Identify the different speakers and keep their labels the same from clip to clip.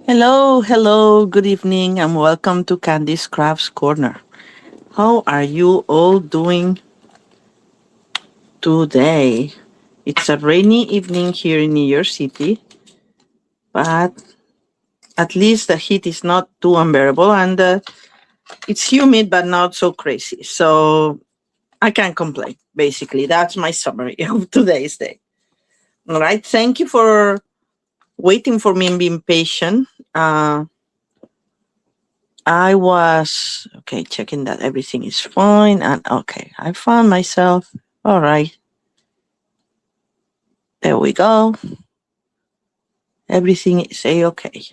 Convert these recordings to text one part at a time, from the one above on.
Speaker 1: Hello, hello, good evening, and welcome to Candy's Crafts Corner. How are you all doing today? It's a rainy evening here in New York City, but at least the heat is not too unbearable and it's humid but not so crazy. So I can't complain, basically. That's my summary of today's day. All right, thank you for waiting for me and being patient. I was okay, checking that everything is fine. And okay, I found myself. All right, there we go. Everything is a okay.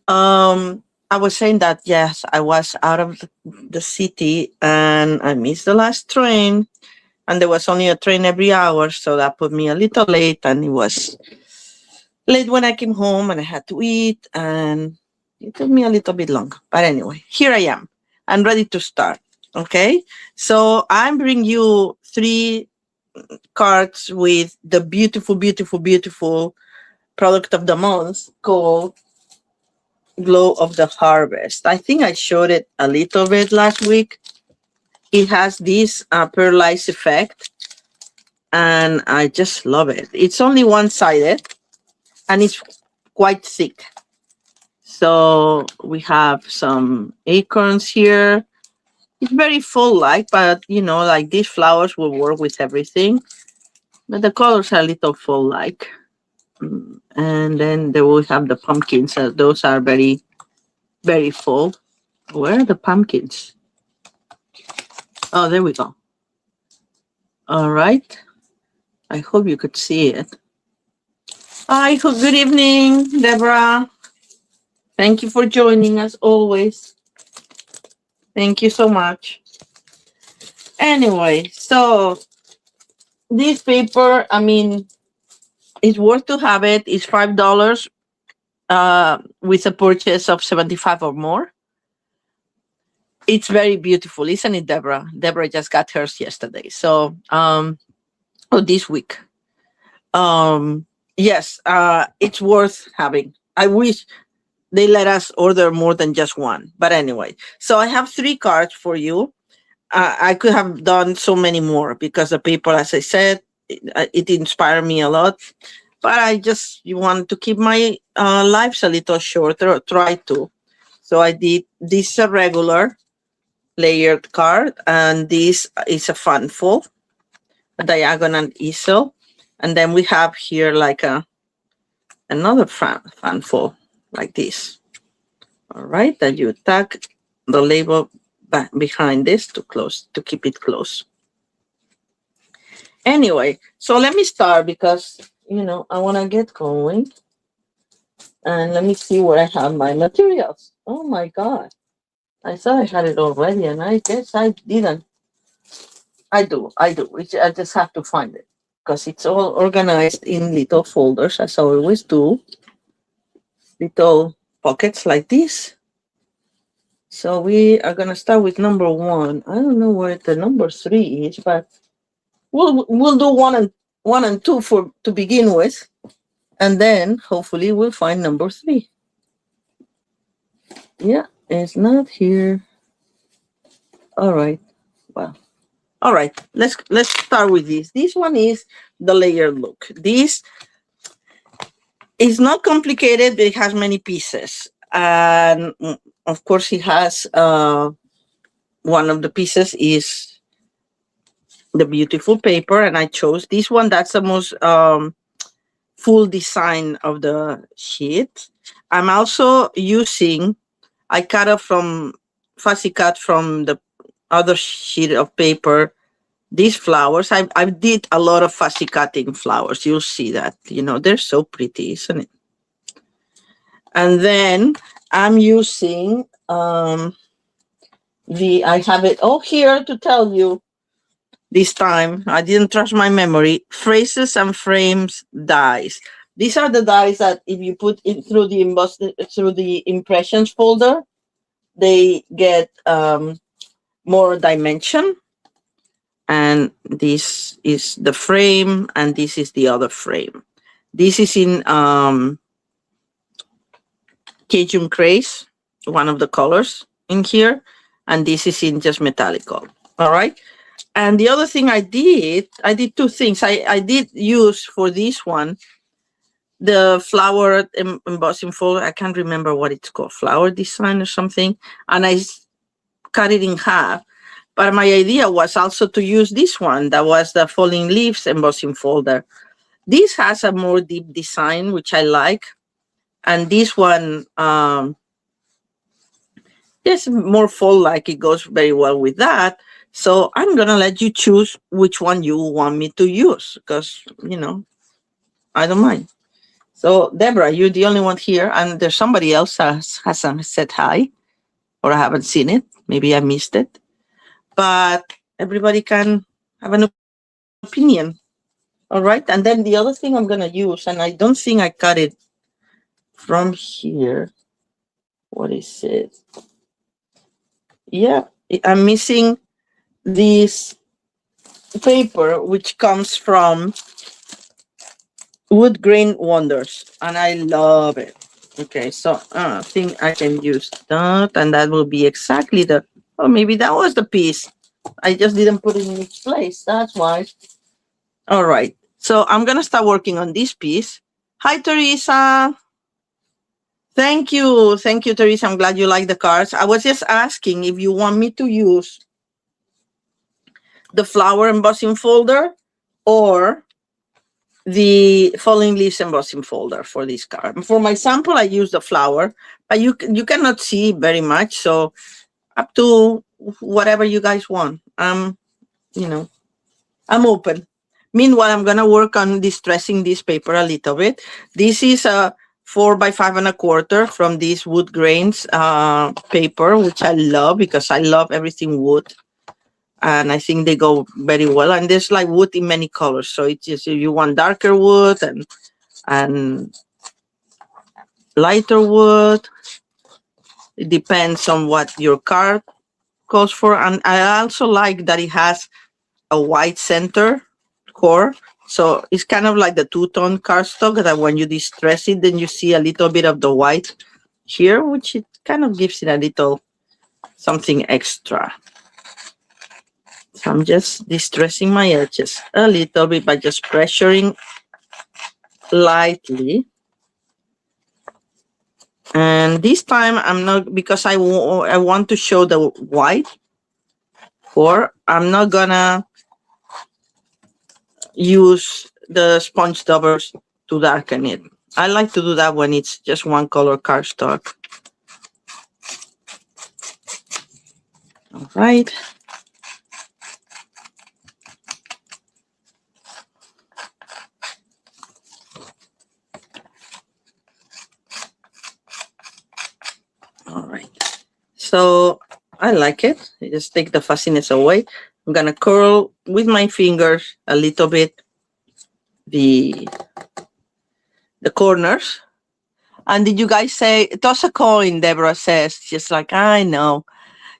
Speaker 1: I was saying that yes, I was out of the city and I missed the last train, and there was only a train every hour, so that put me a little late, and it was late when I came home, and I had to eat, and it took me a little bit longer. But anyway, here I am. I'm ready to start. Okay, so I'm bringing you three cards with the beautiful, beautiful, beautiful product of the month called Glow of the Harvest. I think I showed it a little bit last week. It has this pearlized effect, and I just love it. It's only one-sided, and it's quite thick. So we have some acorns here. It's very fall-like, but like these flowers will work with everything. But the colors are a little fall-like. And then there we have the pumpkins. Those are very, very full. Where are the pumpkins? Oh, there we go. All right. I hope you could see it. Hi, good evening, Deborah. Thank you for joining us always. Thank you so much. Anyway, so this paper, I mean, it's worth to have it. It's $5 with a purchase of 75 or more. It's very beautiful, isn't it, Deborah? Deborah just got hers yesterday. So, this week. Yes, it's worth having. I wish they let us order more than just one. But anyway, so I have three cards for you. I could have done so many more because the paper, as I said, it inspired me a lot. But I just wanted to keep my lives a little shorter, or try to. So I did this a regular layered card, and this is a fanful, a diagonal easel, and then we have here like another fanful like this. All right, that you tack the label back behind this to keep it close. Anyway, so let me start because I want to get going, and let me see where I have my materials. Oh my god, I thought I had it already, and I guess I didn't. I do. I just have to find it because it's all organized in little folders, as I always do. Little pockets like this. So we are gonna start with number one. I don't know where the number three is, but we'll do one and two for to begin with, and then hopefully we'll find number three. Yeah, it's not here. All right. Well. All right, let's start with this. This one is the layered look. This is not complicated, but it has many pieces. And of course, it has one of the pieces is the beautiful paper, and I chose this one. That's the most full design of the sheet. I'm also using, I cut off from fussy cut from the other sheet of paper these flowers. I did a lot of fussy cutting flowers. You'll see that, they're so pretty, isn't it? And then I'm using I have it all here to tell you this time. I didn't trust my memory. Phrases and frames dies. These are the dies that if you put it through the impressions folder, they get more dimension. And this is the frame, and this is the other frame. This is in Cajun Craze, one of the colors in here, and this is in just metallic gold. All right. And the other thing I did two things. I did use for this one the flower embossing folder. I can't remember what it's called, flower design or something. And I cut it in half. But my idea was also to use this one. That was the falling leaves embossing folder. This has a more deep design, which I like. And this one, is more fold-like. It goes very well with that. So I'm going to let you choose which one you want me to use because, I don't mind. So, Deborah, you're the only one here, and there's somebody else hasn't said hi, or I haven't seen it. Maybe I missed it. But everybody can have an opinion. All right. And then the other thing I'm going to use, and I don't think I cut it from here. What is it? Yeah, I'm missing this paper, which comes from Wood Grain Wonders, and I love it. Okay, so I think I can use that, and that will be exactly the, oh, maybe that was the piece. I just didn't put it in its place. That's why. All right, so I'm going to start working on this piece. Hi, Teresa. Thank you, Teresa. I'm glad you like the cards. I was just asking if you want me to use the flower embossing folder or the falling leaves embossing folder for this card. For my sample, I use the flower, but you cannot see very much. So up to whatever you guys want. I'm open. Meanwhile, I'm gonna work on distressing this paper a little bit. This is a 4 by 5 1/4 from this wood grains paper, which I love because I love everything wood. And I think they go very well. And there's like wood in many colors. So it's just if you want darker wood and lighter wood, it depends on what your card calls for. And I also like that it has a white center core. So it's kind of like the two-tone cardstock that when you distress it, then you see a little bit of the white here, which it kind of gives it a little something extra. So I'm just distressing my edges a little bit by just pressuring lightly. And this time I'm not, because I want to show the white core, I'm not gonna use the sponge daubers to darken it. I like to do that when it's just one color cardstock. All right. All right. So I like it. I just take the fussiness away. I'm gonna curl with my fingers a little bit the corners. And did you guys say, toss a coin, Deborah says. Just like, I know.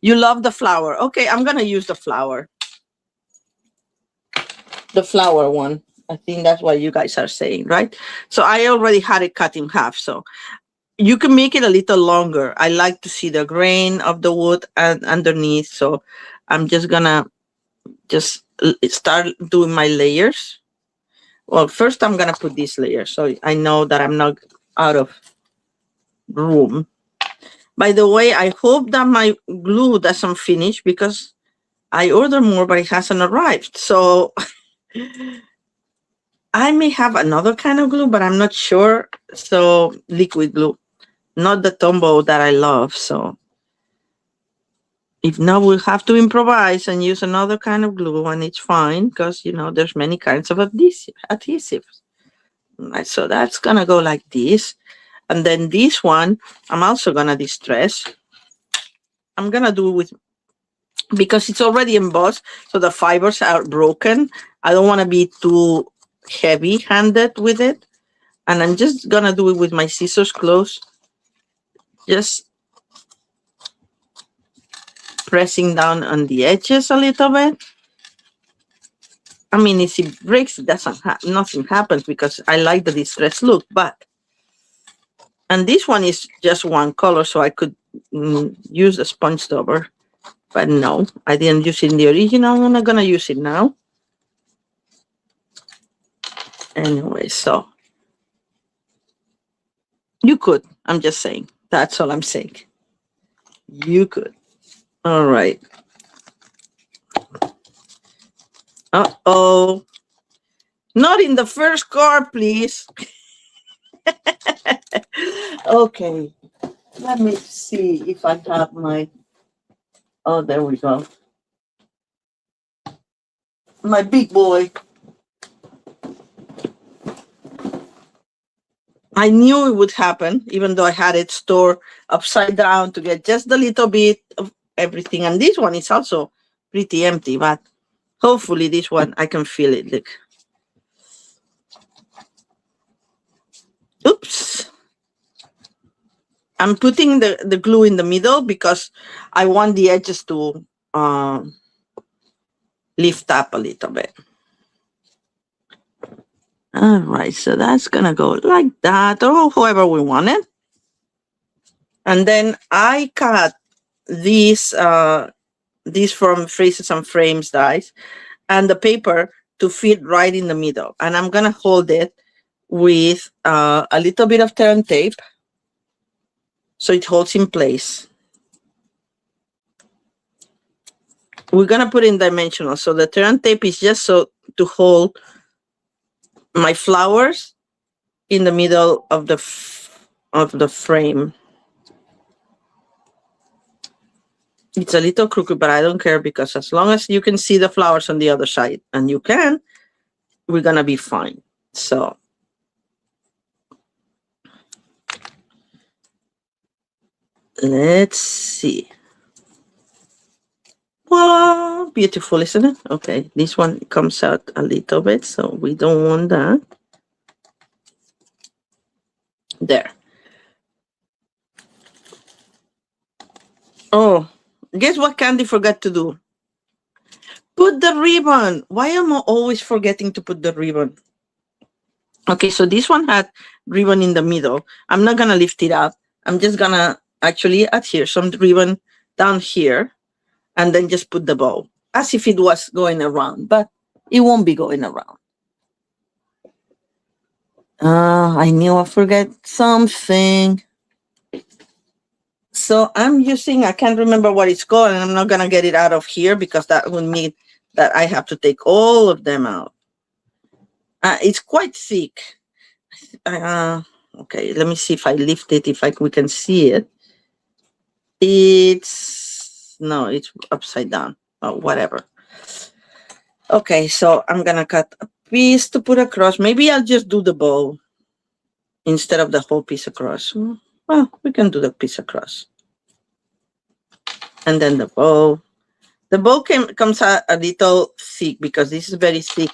Speaker 1: You love the flower. Okay, I'm gonna use the flower. The flower one. I think that's what you guys are saying, right? So I already had it cut in half. So you can make it a little longer. I like to see the grain of the wood and underneath. So I'm just gonna start doing my layers. Well, first I'm gonna put this layer so I know that I'm not out of room. By the way, I hope that my glue doesn't finish because I ordered more, but it hasn't arrived. So I may have another kind of glue, but I'm not sure. So liquid glue, not the Tombow that I love. So if not, we'll have to improvise and use another kind of glue, and it's fine because, there's many kinds of adhesives. Right, so that's going to go like this. And then this one, I'm also going to distress. I'm going to do with, because it's already embossed, so the fibers are broken. I don't want to be too heavy-handed with it. And I'm just going to do it with my scissors close. Just pressing down on the edges a little bit. I mean, if it breaks, nothing happens because I like the distressed look, but And this one is just one color, so I could use the sponge dauber. But no, I didn't use it in the original. I'm not going to use it now. Anyway, so you could. I'm just saying. That's all I'm saying. You could. All right. Uh-oh. Not in the first card, please. Okay. Let me see if I have my... Oh, there we go. My big boy. I knew it would happen, even though I had it stored upside down to get just a little bit of everything. And this one is also pretty empty, but hopefully this one, I can feel it. Look. Oops. I'm putting the glue in the middle because I want the edges to lift up a little bit. All right, so that's gonna go like that, or however we want it. And then I cut these from Freezes and Frames dies and the paper to fit right in the middle. And I'm gonna hold it with a little bit of turn tape so it holds in place. We're gonna put in dimensional. So the turn tape is just so to hold my flowers in the middle of the frame. It's a little crooked, but I don't care because as long as you can see the flowers on the other side, and you can, we're gonna be fine. So let's see. Voila, beautiful, isn't it? Okay, this one comes out a little bit, so we don't want that. There. Oh, guess what Candy forgot to do? Put the ribbon. Why am I always forgetting to put the ribbon? Okay, so this one had ribbon in the middle. I'm not gonna lift it up. I'm just gonna actually adhere some ribbon down here and then just put the bow as if it was going around, but it won't be going around. I knew I forgot something. So I'm using, I can't remember what it's called, and I'm not gonna get it out of here because that would mean that I have to take all of them out. It's quite thick. Okay, let me see if I lift it, if we can see it. No, it's upside down. Oh, whatever. Okay, so I'm gonna cut a piece to put across. Maybe I'll just do the bow instead of the whole piece across. Well, we can do the piece across. And then the bow. The bow comes out a little thick because this is very thick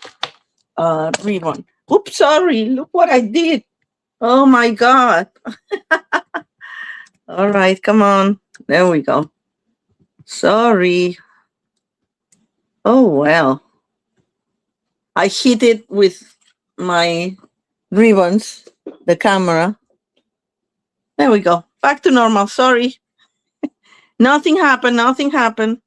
Speaker 1: ribbon. Oops, sorry, look what I did. Oh my God. All right, come on. There we go. Sorry. Oh, well. I hit it with my ribbons, the camera. There we go. Back to normal. Sorry. Nothing happened.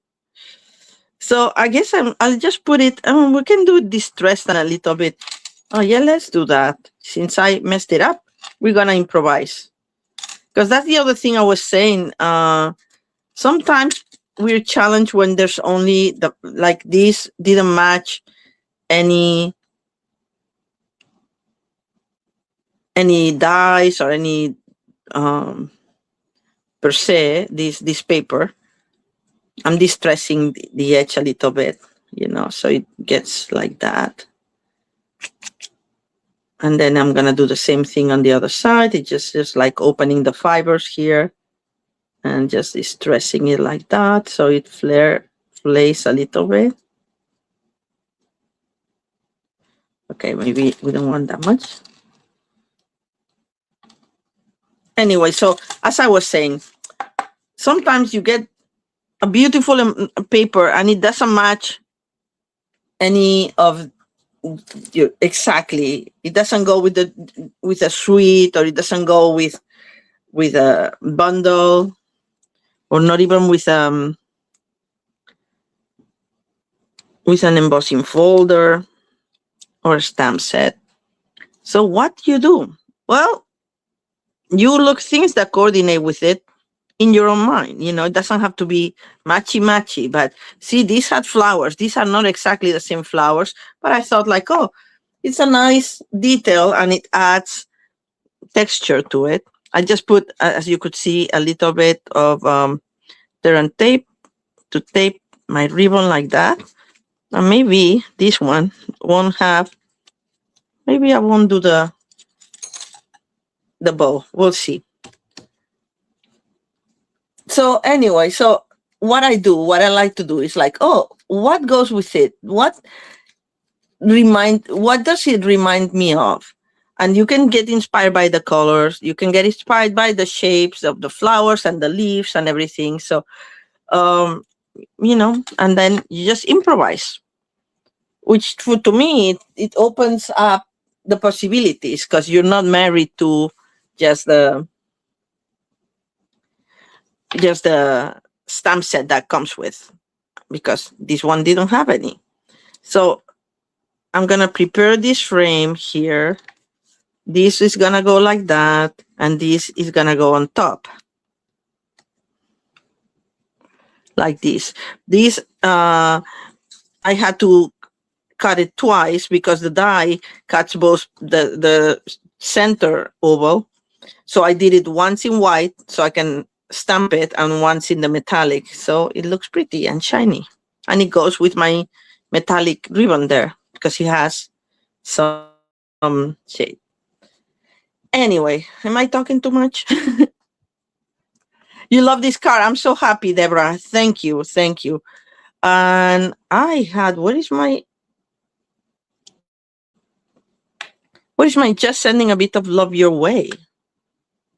Speaker 1: So I guess I'll just put it, we can do distressed a little bit. Oh yeah, let's do that. Since I messed it up, we're gonna improvise. Because that's the other thing I was saying. Sometimes we're challenged when there's only like this didn't match any dies or any per se, this paper. I'm distressing the edge a little bit, so it gets like that. And then I'm gonna do the same thing on the other side. It's just like opening the fibers here and just distressing it like that so it flays a little bit. Okay, maybe we don't want that much. Anyway, so as I was saying, sometimes you get a beautiful paper and it doesn't match any of exactly. It doesn't go with a suite, or it doesn't go with with a bundle, or not even with an embossing folder or a stamp set. So what you do? Well, you look things that coordinate with it in your own mind. It doesn't have to be matchy, but see, these had flowers. These are not exactly the same flowers, but I thought like, oh, it's a nice detail and it adds texture to it. I just put, as you could see, a little bit of Terran tape to tape my ribbon like that. And maybe this one won't have, maybe I won't do the bow. We'll see. So anyway, so what I like to do is like, oh, what goes with it? What does it remind me of? And you can get inspired by the colors. You can get inspired by the shapes of the flowers and the leaves and everything. So, and then you just improvise, which to me, it opens up the possibilities because you're not married to just the stamp set that comes with, because this one didn't have any. So I'm gonna prepare this frame here. This is gonna go like that, and this is gonna go on top like this. This I had to cut it twice because the die cuts both the center oval. So I did it once in white so I can stamp it, and once in the metallic, so it looks pretty and shiny. And it goes with my metallic ribbon there because it has some shade. Anyway, am I talking too much? You love this card. I'm so happy, Deborah. Thank you. And I had, where is my just sending a bit of love your way?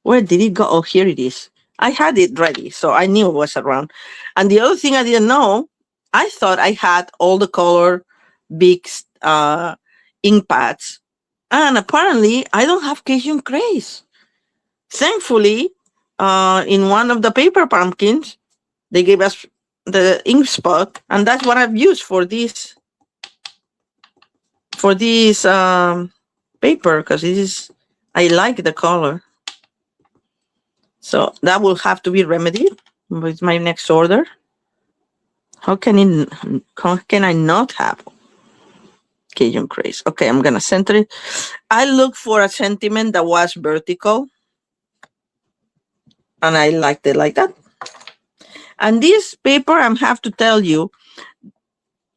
Speaker 1: Where did it go? Oh, here it is. I had it ready, so I knew it was around. And the other thing I didn't know, I thought I had all the color big ink pads, and apparently I don't have Cajun Craze. Thankfully, in one of the paper pumpkins, they gave us the ink spot, and that's what I've used for this paper, because I like the color. So that will have to be remedied with my next order. How can I not have Cajun Craze? Okay, I'm gonna center it. I looked for a sentiment that was vertical, and I liked it like that. And this paper, I have to tell you,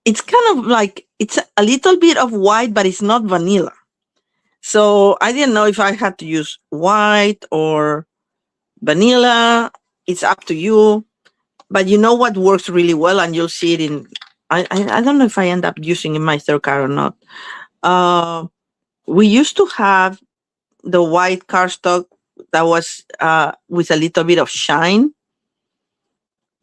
Speaker 1: it's kind of like, it's a little bit of white, but it's not vanilla. So I didn't know if I had to use white or vanilla. It's up to you. But you know what works really well, and you'll see it in, I don't know if I end up using in my third card or not. We used to have the white cardstock that was with a little bit of shine.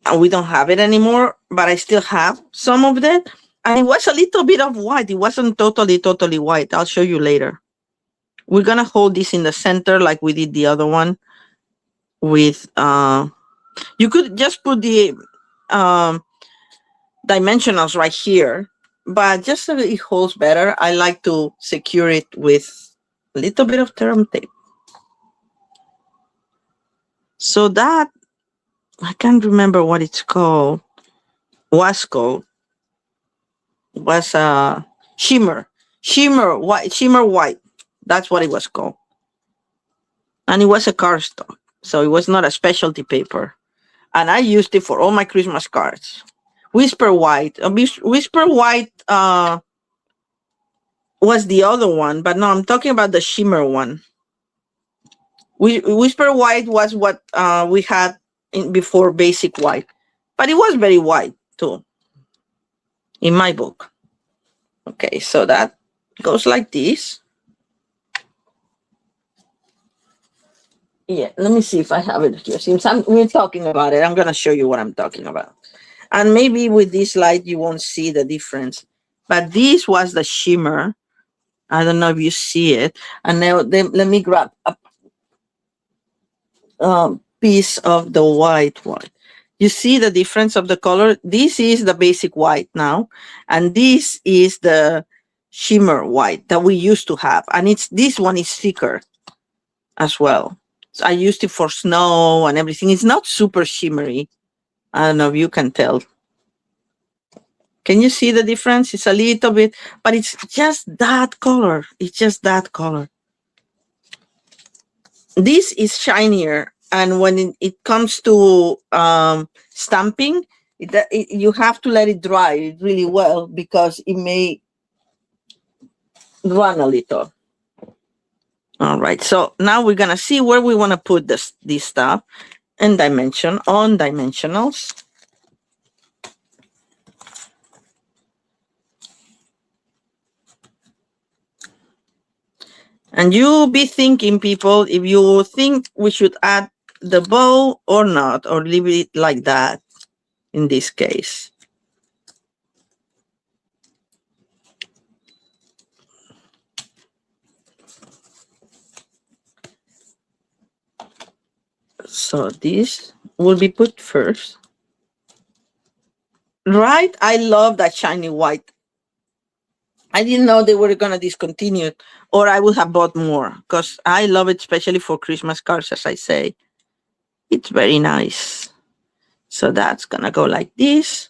Speaker 1: And we don't have it anymore, but I still have some of that. And it was a little bit of white. It wasn't totally white. I'll show you later. We're going to hold this in the center like we did the other one with, you could just put the dimensionals right here, but just so it holds better, I like to secure it with a little bit of Terran tape. So that, I can't remember what it's called, was shimmer white. That's what it was called. And it was a cardstock, so it was not a specialty paper. And I used it for all my Christmas cards. Whisper White was the other one, but no, I'm talking about the shimmer one. Whisper White was what we had before Basic White, but it was very white too, in my book. Okay, so that goes like this. Yeah, let me see if I have it here. Since we're talking about it, I'm going to show you what I'm talking about. And maybe with this light, you won't see the difference. But this was the shimmer. I don't know if you see it. And now let me grab up. piece of the white one. You see the difference of the color? This is the basic white now, and this is the shimmer white that we used to have. And this one is thicker as well. So I used it for snow and everything. It's not super shimmery. I don't know if you can tell. Can you see the difference? It's a little bit, but it's just that color. It's just that color. This is shinier, and when it comes to stamping, you have to let it dry really well because it may run a little. All right, so now we're gonna see where we want to put this stuff and on dimensionals. And you'll be thinking, people, if you think we should add the bow or not, or leave it like that in this case. So this will be put first. Right? I love that shiny white. I didn't know they were going to discontinue it, or I would have bought more because I love it, especially for Christmas cards, as I say. It's very nice. So that's going to go like this.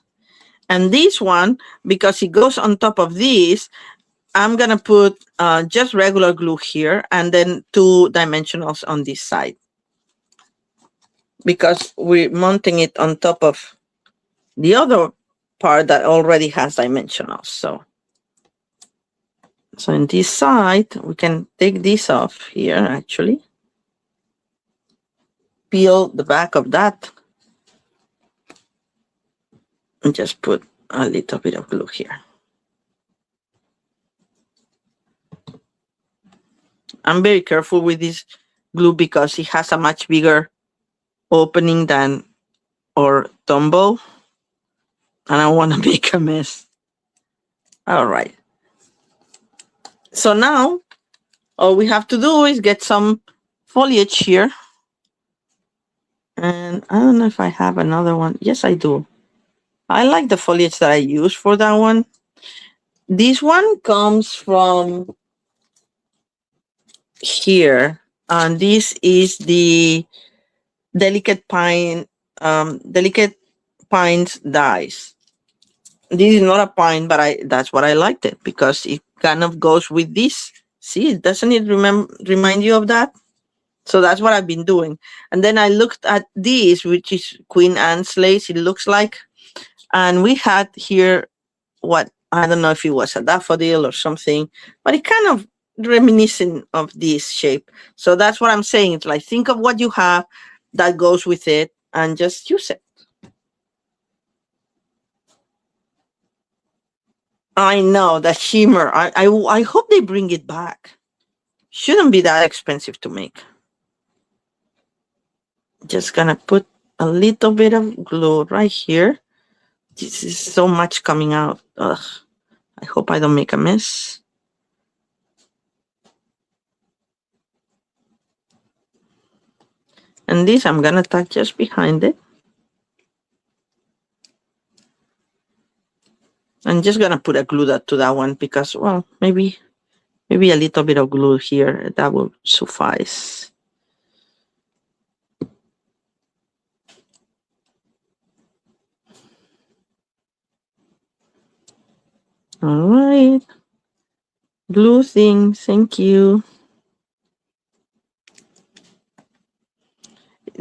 Speaker 1: And this one, because it goes on top of this, I'm going to put just regular glue here and then 2 dimensionals on this side. Because we're mounting it on top of the other part that already has dimensionals. So in this side, we can take this off here, actually. Peel the back of that. And just put a little bit of glue here. I'm very careful with this glue because it has a much bigger opening than our tumble. And I want to make a mess. All right. So now, all we have to do is get some foliage here. And I don't know if I have another one. Yes, I do. I like the foliage that I use for that one. This one comes from here. And this is the delicate pines dies. This is not a pine, but that's what I liked it because it kind of goes with this. See, doesn't it remind you of that? So that's what I've been doing. And then I looked at this, which is Queen Anne's lace, it looks like. And we had here what, I don't know if it was a daffodil or something, but it kind of reminiscent of this shape. So that's what I'm saying. It's like, think of what you have that goes with it and just use it. I know, the shimmer. I hope they bring it back. Shouldn't be that expensive to make. Just gonna put a little bit of glue right here. This is so much coming out. Ugh. I hope I don't make a mess. And this I'm gonna tuck just behind it. I'm just gonna put a glue to that one because, well, maybe a little bit of glue here, that will suffice. All right. Glue thing, thank you.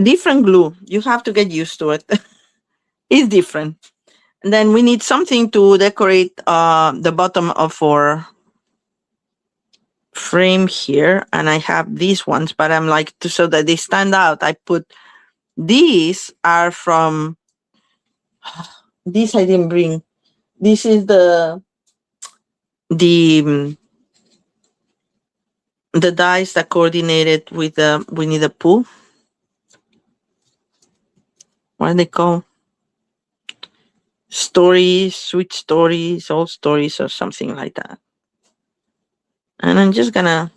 Speaker 1: Different glue. You have to get used to it. It's different. And then we need something to decorate the bottom of our frame here. And I have these ones, but I'm like, so that they stand out, I put, these are from, this I didn't bring. This is the dies that coordinated with the Winnie the Pooh. What are they called? Stories, sweet stories, old stories, or something like that. And I'm just gonna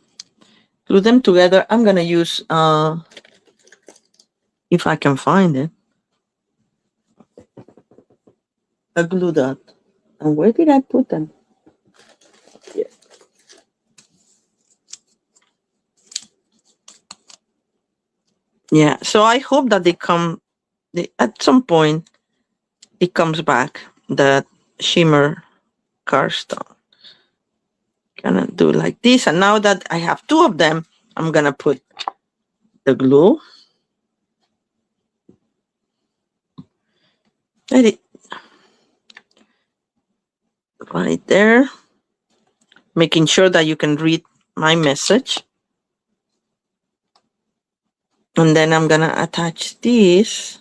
Speaker 1: glue them together. I'm gonna use if I can find it. A glue dot. And where did I put them? Yeah. Yeah. So I hope that at some point it comes back, that shimmer cardstock. Gonna do like this, and now that I have two of them, I'm gonna put the glue. Let it right there, making sure that you can read my message. And then I'm gonna attach this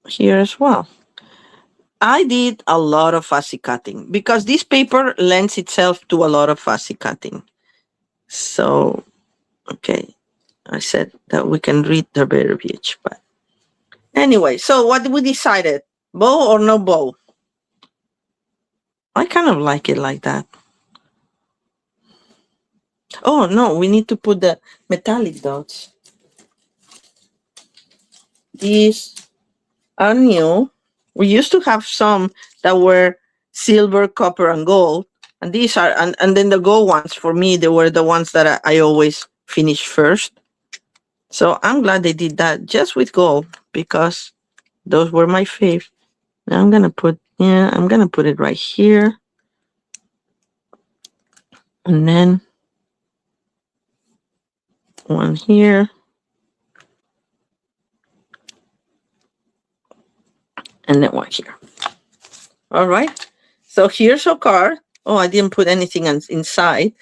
Speaker 1: here as well. I did a lot of fussy cutting because this paper lends itself to a lot of fussy cutting. So, okay, I said that we can read the verbiage, but anyway, so what we decided, bow or no bow? I kind of like it like that. Oh no, we need to put the metallic dots. These are new. We used to have some that were silver, copper, and gold. And these are, and then the gold ones, for me, they were the ones that I always finish first. So I'm glad they did that just with gold, because those were my fave. Now I'm gonna put it right here. And then one here. And then one here. All right. So here's our card. Oh, I didn't put anything inside.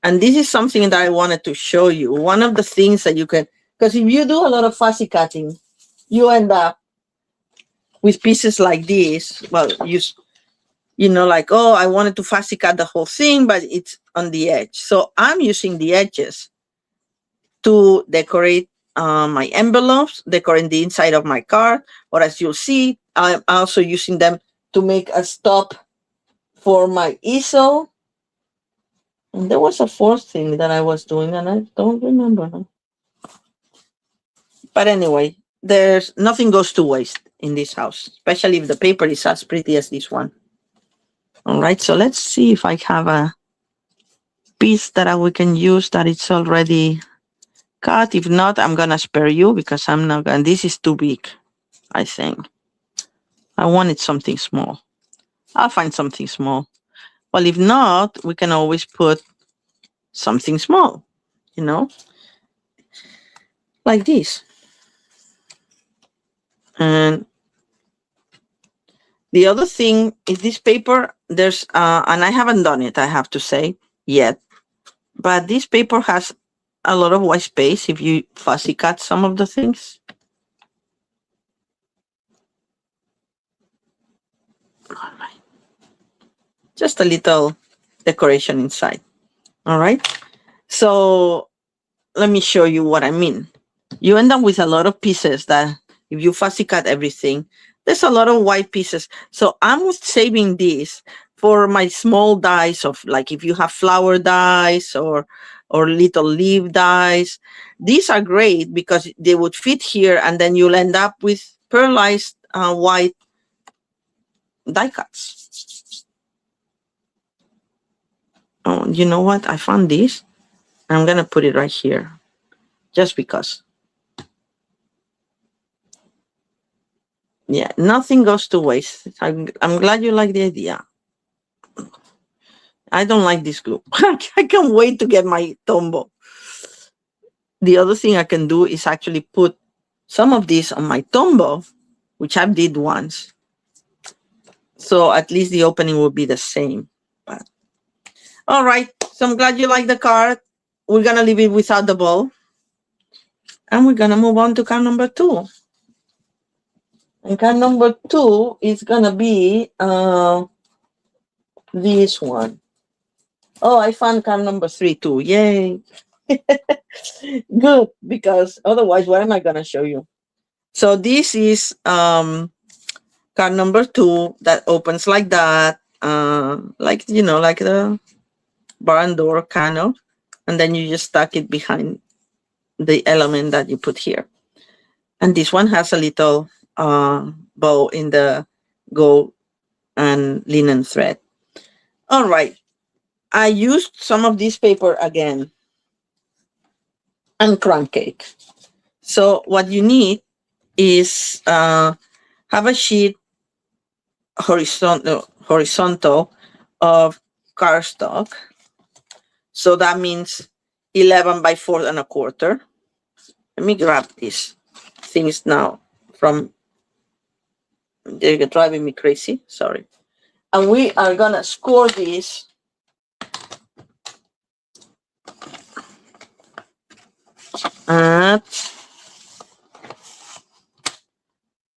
Speaker 1: And this is something that I wanted to show you. One of the things that you can, because if you do a lot of fussy cutting, you end up with pieces like this. Well, like, oh, I wanted to fussy cut the whole thing, but it's on the edge. So I'm using the edges to decorate my envelopes, decorate the inside of my card. Or as you'll see, I'm also using them to make a stop for my easel. And there was a fourth thing that I was doing, and I don't remember. But anyway, there's nothing goes to waste in this house, especially if the paper is as pretty as this one. All right, so let's see if I have a piece that we can use that it's already cut. If not, I'm gonna spare you because I'm not gonna. This is too big, I think. I wanted something small. I'll find something small. Well, if not, we can always put something small, like this. And the other thing is this paper, there's, and I haven't done it, I have to say, yet, but this paper has a lot of white space if you fussy cut some of the things. All right. Just a little decoration inside. All right. So let me show you what I mean. You end up with a lot of pieces that if you fussy cut everything, there's a lot of white pieces. So I'm saving this for my small dies of, like, if you have flower dies or little leaf dies. These are great because they would fit here, and then you'll end up with pearlized white die cuts. Oh, you know what? I found this. I'm gonna put it right here, just because. Yeah, nothing goes to waste. I'm glad you like the idea. I don't like this glue. I can't wait to get my Tombow. The other thing I can do is actually put some of this on my Tombow, which I did once. So at least the opening will be the same. But all right. So I'm glad you like the card. We're gonna leave it without the bow. And we're gonna move on to card number 2. And card number 2 is gonna be this one. Oh, I found card number 3 too. Yay. Good, because otherwise, what am I gonna show you? So this is card number 2 that opens like that, like the barn door kind of, and then you just stuck it behind the element that you put here. And this one has a little bow in the gold and linen thread. All right. I used some of this paper again and crumb cake. So what you need is have a sheet horizontal of cardstock. So that means 11 by 4 1/4. Let me grab these things now from, they're driving me crazy, sorry. And we are gonna score these at,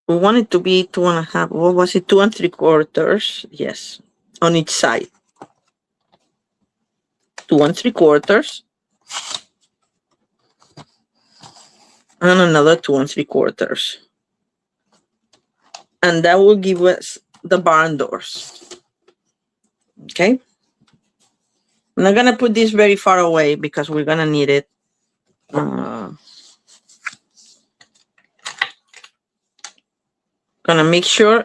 Speaker 1: we want it to be 2.5, what was it, 2 3/4, yes, on each side. 2 3/4, and another 2 3/4. And that will give us the barn doors. Okay. I'm not gonna put this very far away because we're gonna need it. Gonna make sure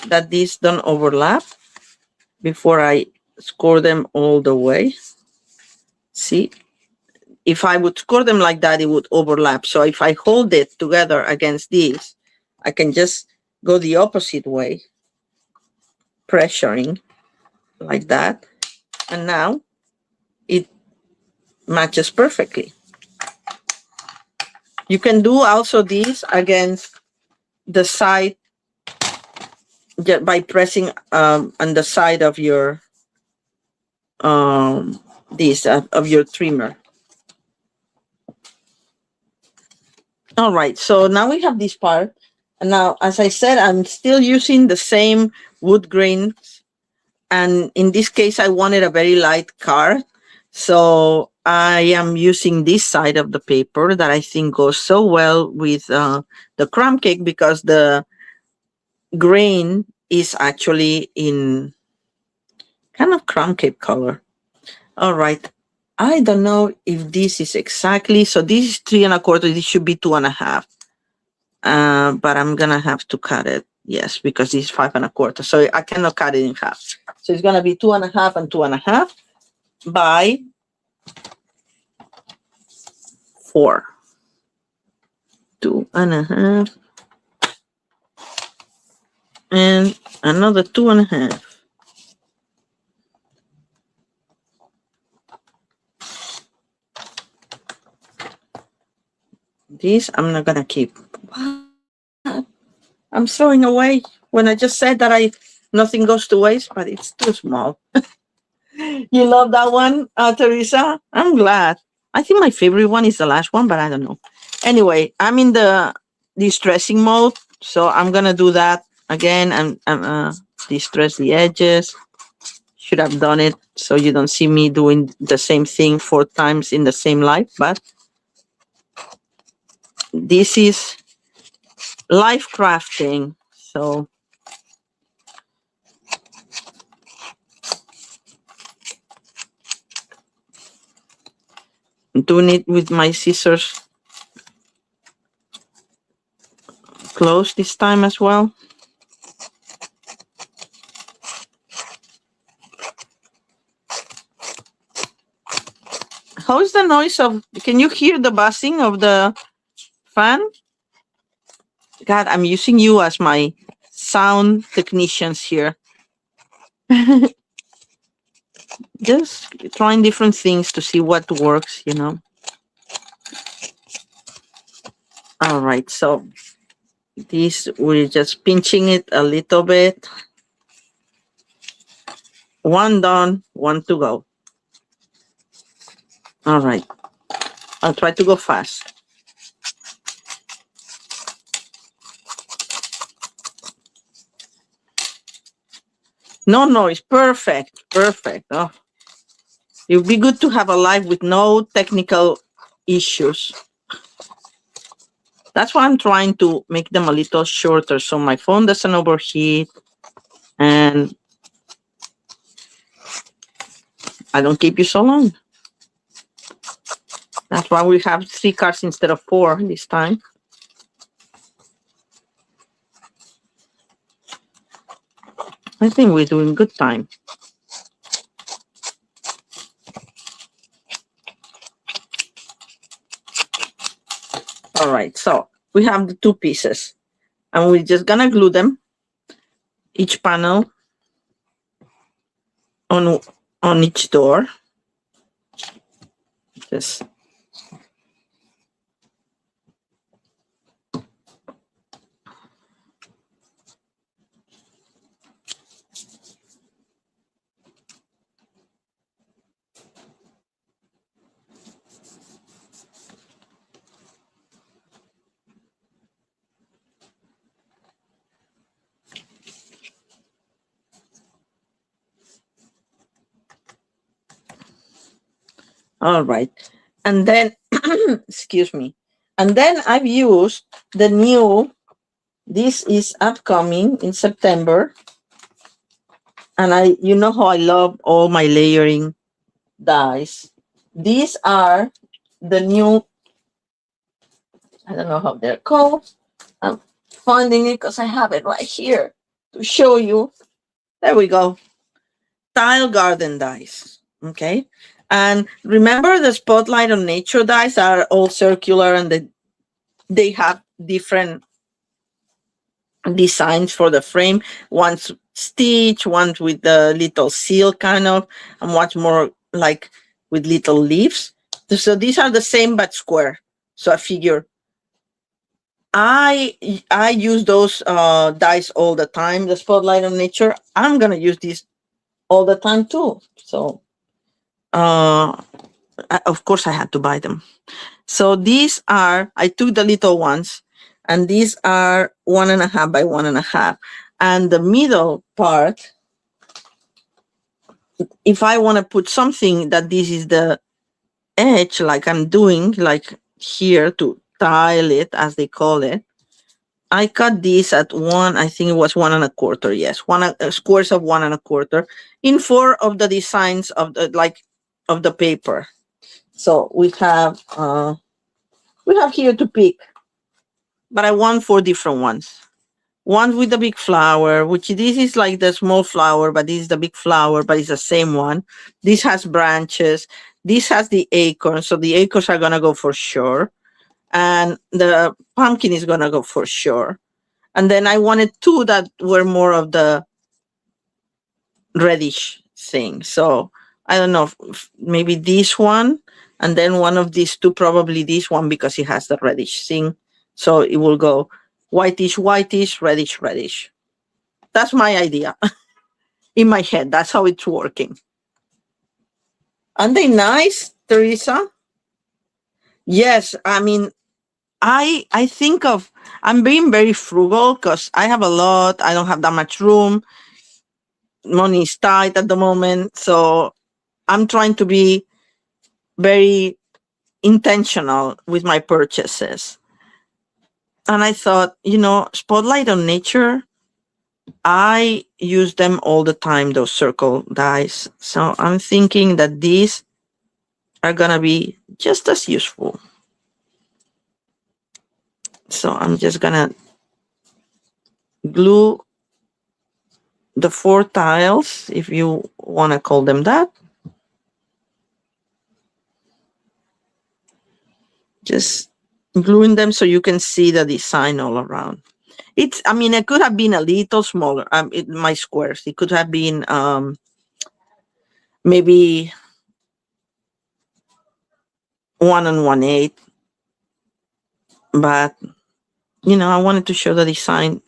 Speaker 1: that these don't overlap before I score them all the way. See, if I would score them like that, it would overlap. So if I hold it together against these, I can just go the opposite way, pressuring like that. And now it matches perfectly. You can do also this against the side by pressing on the side of your of your trimmer. All right, so now we have this part. And now, as I said, I'm still using the same wood grains. And in this case, I wanted a very light card. So I am using this side of the paper that I think goes so well with the crumb cake, because the grain is actually in kind of crumb cake color. All right. I don't know if this is exactly, so this is 3 1/4, this should be 2 1/2. But I'm gonna have to cut it, yes, because this is 5 1/4. So I cannot cut it in half. So it's gonna be 2 1/2 and 2 1/2 by 4. 2 1/2 and another 2 1/2. This I'm not gonna keep. What? I'm throwing away when I just said that nothing goes to waste, but it's too small. You love that one, Teresa? I'm glad. I think my favorite one is the last one, but I don't know. Anyway, I'm in the distressing mode, so I'm gonna do that again and distress the edges. Should have done it so you don't see me doing the same thing 4 times in the same life, but this is life crafting, so I'm doing it with my scissors close this time as well. How is the noise of, can you hear the buzzing of the fan? God, I'm using you as my sound technicians here. Just trying different things to see what works, you know. All right, so this, we're just pinching it a little bit. One done, one to go. All right, I'll try to go fast. No noise, perfect, perfect. Oh, it would be good to have a life with no technical issues. That's why I'm trying to make them a little shorter so my phone doesn't overheat and I don't keep you so long. That's why we have 3 cards instead of 4 this time. I think we're doing good time. All right, so we have the 2 pieces, and we're just gonna glue them, each panel on each door. Just all right, and then excuse me, and then I've used the new. This is upcoming in September, and you know how I love all my layering dies. These are the new. I don't know how they're called. I'm finding it because I have it right here to show you. There we go. Tile garden dies. Okay. And remember the Spotlight on Nature dies are all circular, and they have different designs for the frame. One's stitch, one's with the little seal kind of, and one's more like with little leaves. So these are the same but square. So I figure I use those dies all the time. The Spotlight on Nature. I'm gonna use these all the time too. So of course I had to buy them. So these are, I took the little ones, and these are 1.5 by 1.5. And the middle part, if I want to put something that this is the edge, like I'm doing, like here to tile it, as they call it, I cut this at 1, I think it was 1.25. Yes, squares of 1.25 in 4 of the designs of the paper. So we have here to pick, but I want 4 different ones. One with the big flower, which this is like the small flower, but this is the big flower, but it's the same one. This has branches. This has the acorn, so the acorns are gonna go for sure, and the pumpkin is gonna go for sure. And then I wanted 2 that were more of the reddish thing. So I don't know, if maybe this one, and then one of these 2, probably this one, because it has the reddish thing. So it will go whitish, whitish, reddish, reddish. That's my idea in my head. That's how it's working. Aren't they nice, Teresa? Yes, I mean, I think I'm being very frugal because I have a lot. I don't have that much room. Money is tight at the moment. So I'm trying to be very intentional with my purchases. And I thought, Spotlight on Nature, I use them all the time, those circle dies. So I'm thinking that these are going to be just as useful. So I'm just going to glue the 4 tiles, if you want to call them that. Just gluing them so you can see the design all around. It could have been a little smaller, my squares. It could have been maybe 1 1/8. But, I wanted to show the design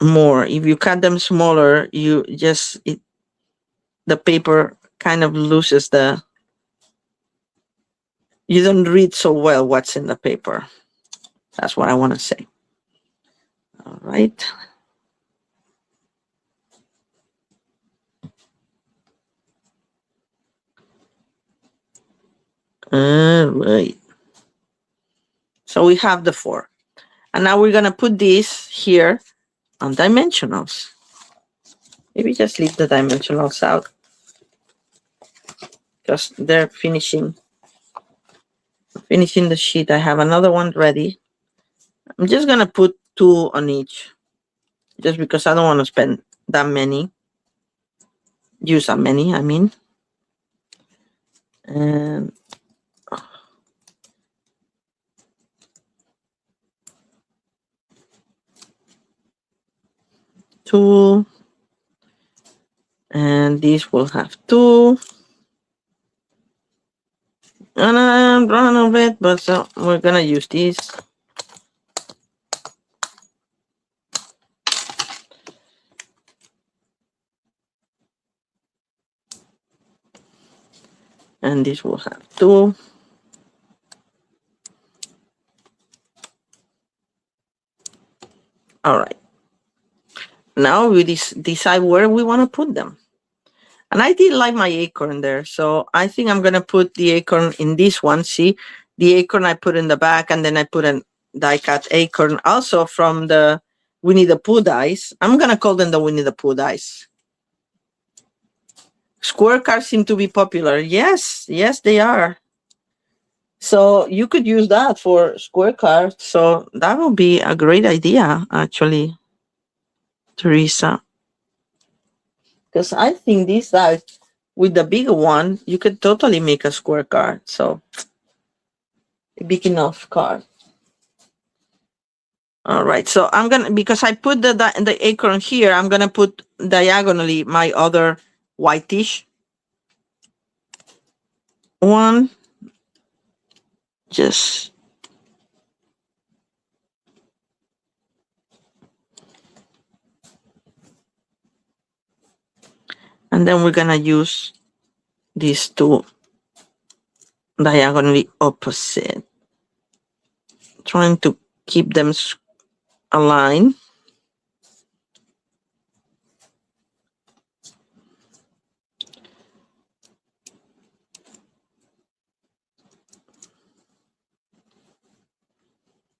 Speaker 1: more. If you cut them smaller, the paper kind of loses you don't read so well what's in the paper. That's what I want to say. All right. All right. So we have the 4. And now we're going to put this here on dimensionals. Maybe just leave the dimensionals out because they're finishing finishing the sheet. I have another one ready. I'm just gonna put 2 on each, just because I don't want to spend that many. Use that many, I mean. And 2. And these will have 2. And I'm running out of it, but so we're gonna use these. And this will have 2. All right. Now we decide where we want to put them. And I did like my acorn there. So I think I'm going to put the acorn in this one. See, the acorn I put in the back, and then I put a die cut acorn also from the Winnie the Pooh dice. I'm going to call them the Winnie the Pooh dice. Square cards seem to be popular. Yes, yes, they are. So you could use that for square cards. So that would be a great idea, actually, Teresa. Because I think this dice, with the bigger one, you could totally make a square card. So a big enough card. All right. So I'm gonna, because I put the acorn here, I'm gonna put diagonally my other whitish one. Just and then we're gonna use these 2 diagonally opposite, trying to keep them aligned.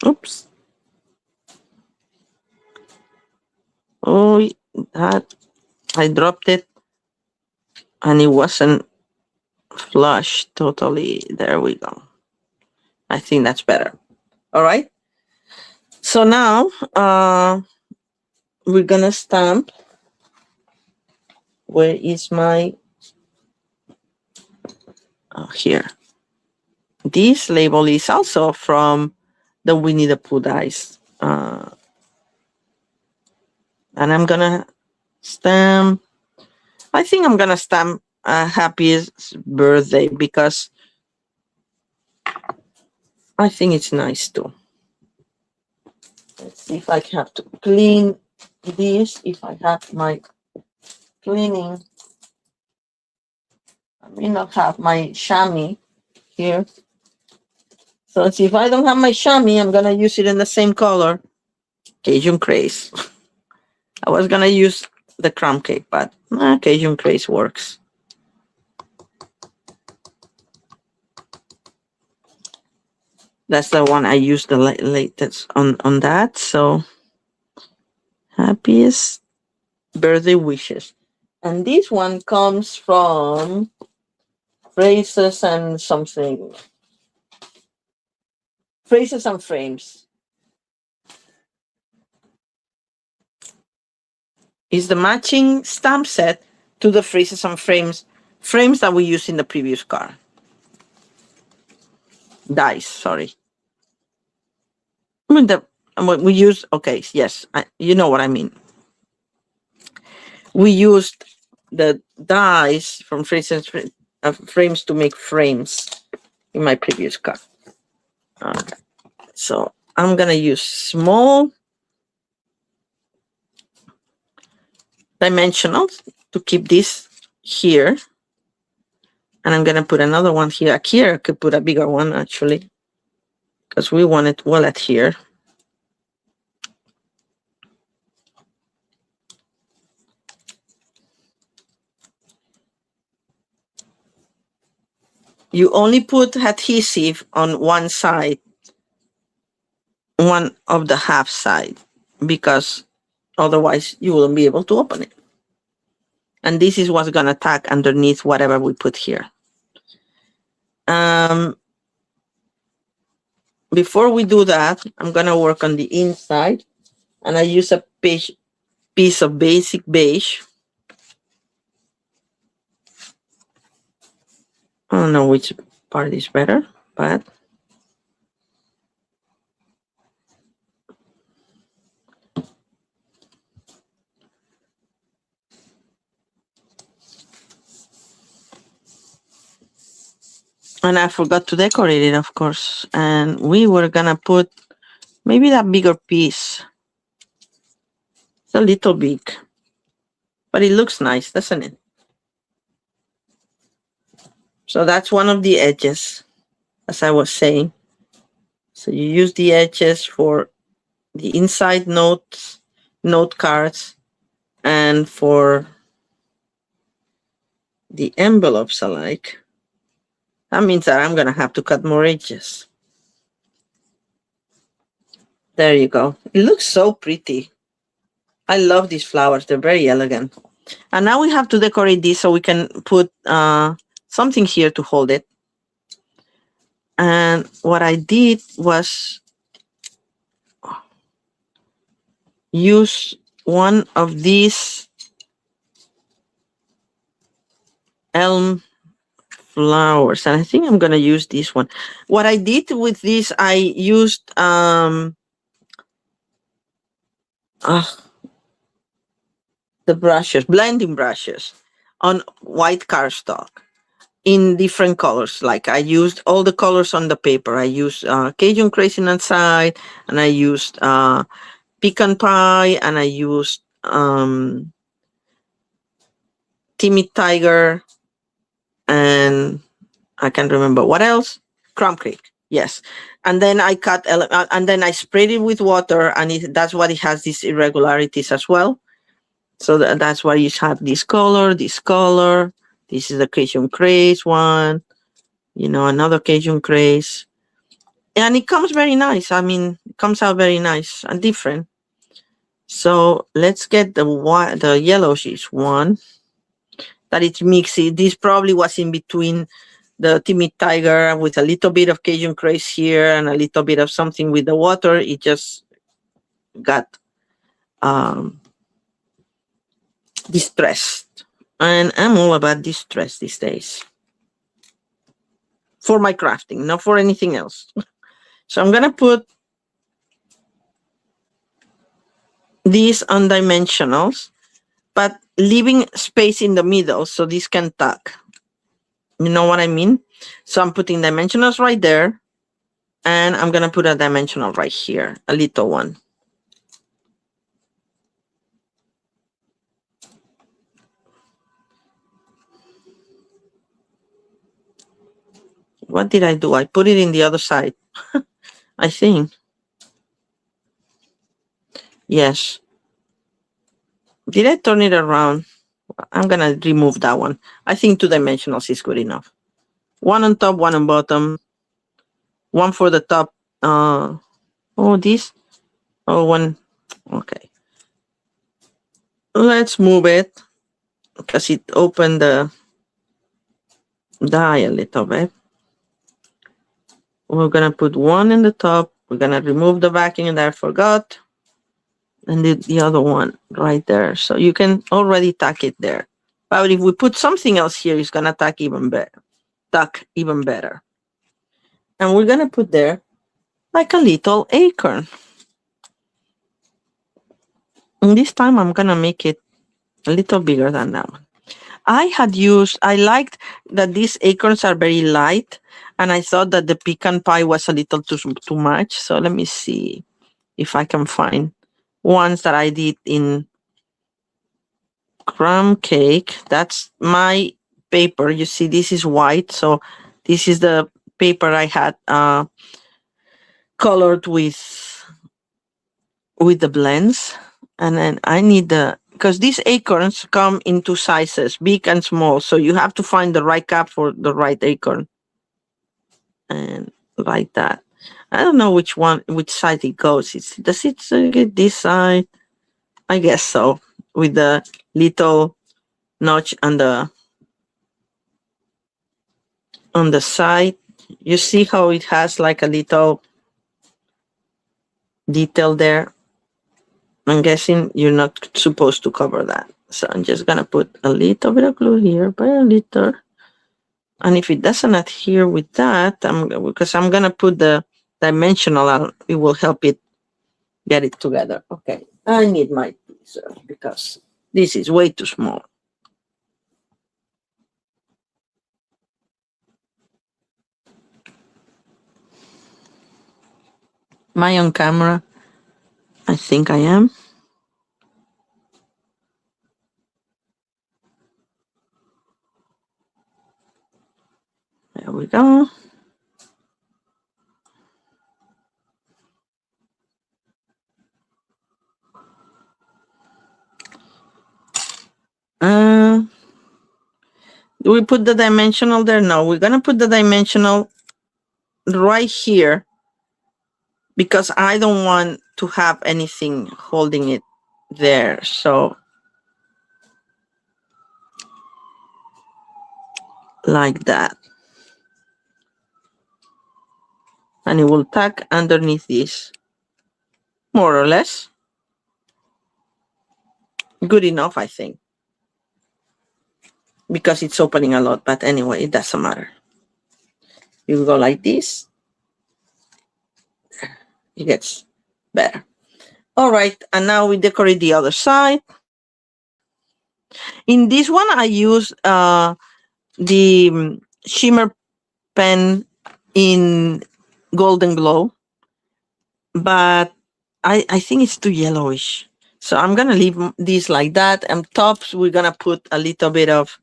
Speaker 1: Oops. Oh, that I dropped it and it wasn't flush totally. There we go. I think that's better. All right. So now we're gonna stamp. Where is my here? This label is also from the Winnie the Pooh dice. And I'm gonna stamp. I think I'm gonna stamp happiest birthday because I think it's nice too. Let's see if I have to clean this. If I have my cleaning, I may not have my chamois here. So let's see, if I don't have my chamois, I'm gonna use it in the same color. Cajun Craze. I was gonna use the crumb cake, but Cajun Craze works. That's the one I used the latest on that. So happiest birthday wishes. And this one comes from Phrases and something. Phrases and Frames. Is the matching stamp set to the Phrases and Frames that we used in the previous card. Dice, sorry. I mean, we use, okay, yes, you know what I mean. We used the dies from Phrases Frames to make frames in my previous card. Okay. So I'm gonna use small dimensionals to keep this here. And I'm gonna put another one here. Here I could put a bigger one actually, because we want it well at here. You only put adhesive on one side, one of the half side, because otherwise you wouldn't be able to open it. And this is what's gonna tack underneath whatever we put here. before we do that, I'm gonna work on the inside, and I use a piece of basic beige. I don't know which part is better, but and I forgot to decorate it, of course. And we were gonna put maybe that bigger piece. It's a little big, but it looks nice, doesn't it? So that's one of the edges, as I was saying. So you use the edges for the inside note cards, and for the envelopes alike. That means that I'm gonna have to cut more edges. There you go. It looks so pretty. I love these flowers. They're very elegant. And now we have to decorate this so we can put something here to hold it. And what I did was use one of these elm flowers, and I think I'm gonna use this one. What I did with this, I used the brushes, blending brushes, on white cardstock in different colors. Like I used all the colors on the paper. I used Cajun Crazy on the side, and I used pecan pie, and I used timid tiger, and I can't remember what else. Crumb cake, yes. And then I and then I sprayed it with water, and that's why it has these irregularities as well. So that's why you have this color, this color. This is the Cajun Craze one, another Cajun Craze. And it comes very nice. I mean, it comes out very nice and different. So let's get the yellowish one that it's mixy. This probably was in between the timid tiger with a little bit of Cajun Craze here and a little bit of something with the water. It just got distressed. And I'm all about distress these days. For my crafting, not for anything else. So I'm gonna put these on dimensionals, but leaving space in the middle so this can tuck. You know what I mean? So I'm putting dimensionals right there, and I'm gonna put a dimensional right here, a little one. What did I do? I put it in the other side. I think. Yes. Did I turn it around? I'm gonna remove that one. I think 2 dimensionals is good enough. One on top, one on bottom. One for the top. This. One. Okay. Let's move it because it opened the die a little bit. We're gonna put one in the top. We're gonna remove the backing that I forgot, and the other one right there. So you can already tack it there. But if we put something else here, it's gonna tuck even better. And we're gonna put there like a little acorn. And this time I'm gonna make it a little bigger than that one. I liked that these acorns are very light, and I thought that the pecan pie was a little too much. So let me see if I can find ones that I did in crumb cake. That's my paper. You see, this is white. So this is the paper I had colored with the blends. And then I need because these acorns come in 2 sizes, big and small. So you have to find the right cap for the right acorn. And like that. I don't know which side it goes. Does it get this side? I guess so. With the little notch on the side. You see how it has like a little detail there. I'm guessing you're not supposed to cover that. So I'm just gonna put a little bit of glue here, but a little. And if it doesn't adhere with that, because I'm gonna put the dimensional on, it will help it get it together. Okay, I need my tweezer because this is way too small. Am I on camera? I think I am. There we go. Do we put the dimensional there? No, we're gonna put the dimensional right here because I don't want to have anything holding it there. So like that. And it will tuck underneath this, more or less. Good enough, I think, because it's opening a lot, but anyway, it doesn't matter. You go like this, it gets better. All right, and now we decorate the other side. In this one, I use the shimmer pen in Golden Glow, but I think it's too yellowish. So I'm gonna leave this like that, and tops we're gonna put a little bit of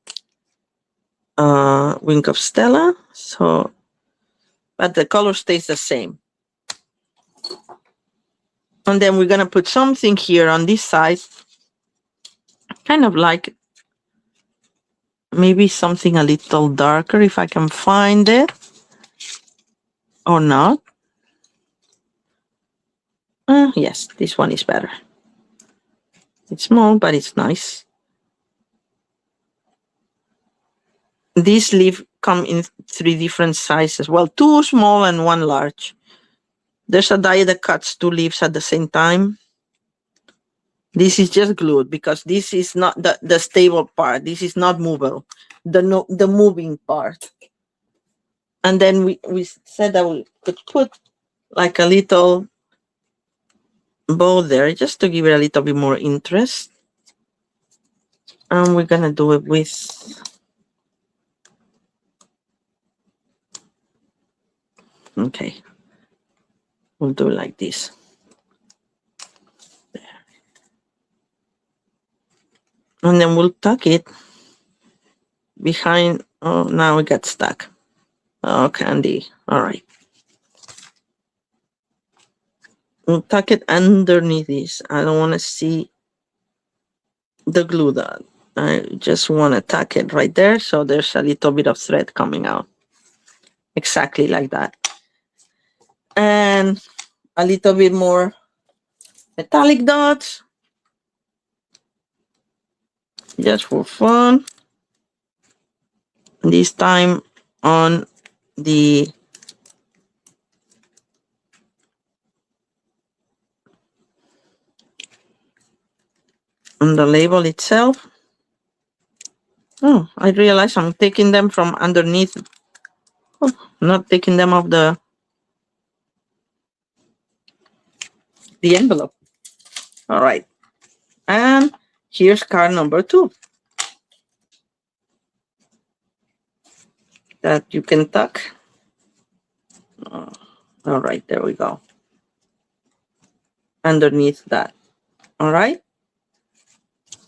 Speaker 1: Wink of Stella. So, but the color stays the same. And then we're gonna put something here on this side, kind of like maybe something a little darker if I can find it, or not. Yes, this one is better. It's small, but it's nice. These leaves come in 3 different sizes. Well, 2 small and 1 large. There's a die that cuts 2 leaves at the same time. This is just glued because this is not the stable part. This is not movable. The moving part. And then we said that we could put like a little bow there just to give it a little bit more interest. And we're gonna do it with okay. We'll do it like this. There. And then we'll tuck it behind. Oh, now it got stuck. Oh, Candy. All right. We'll tuck it underneath this. I don't want to see the glue dot. I just want to tuck it right there so there's a little bit of thread coming out. Exactly like that. And a little bit more metallic dots. Just for fun. This time on the label itself. Oh, I realize I'm taking them from underneath. Oh, not taking them off the envelope. All right. And here's card number 2. That you can tuck. Oh, all right, there we go. Underneath that. All right.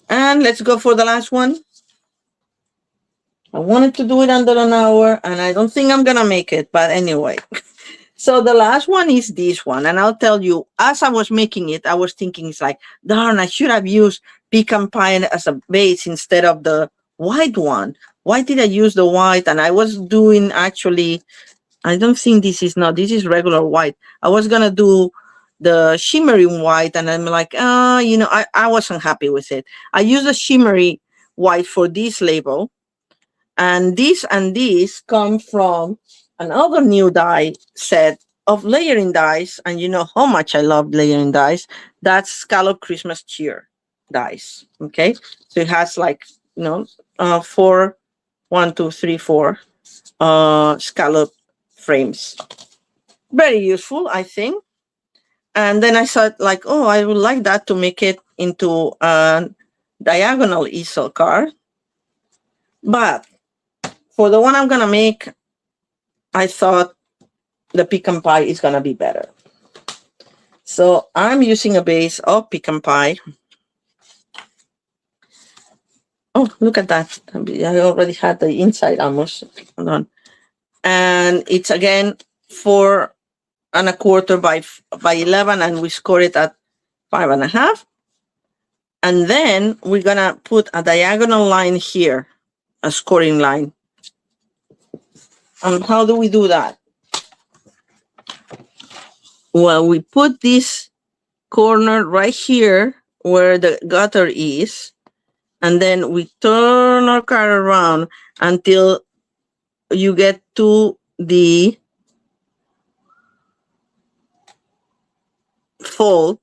Speaker 1: And let's go for the last one. I wanted to do it under an hour, and I don't think I'm going to make it, but anyway. So the last one is this one, and I'll tell you, as I was making it, I was thinking, it's like, darn, I should have used pecan pie as a base instead of the white one. Why did I use the white? And I was doing, actually, I don't think this is regular white. I was going to do the shimmery white, and I'm like, I wasn't happy with it. I used a shimmery white for this label, and this come from another new die set of layering dies, and you know how much I love layering dies, that's scallop Christmas cheer dies. Okay, so it has like, you know, four, 1, 2, 3, 4 scallop frames. Very useful, I think. And then I thought, like, oh, I would like that to make it into a diagonal easel card. But for the one I'm gonna make, I thought the pecan pie is gonna be better. So I'm using a base of pecan pie. Oh, look at that. I already had the inside almost. Hold on. And it's again 4¼ by 11, and we score it at 5½. And then we're gonna put a diagonal line here, a scoring line. And how do we do that? Well, we put this corner right here where the gutter is, and then we turn our card around until you get to the fold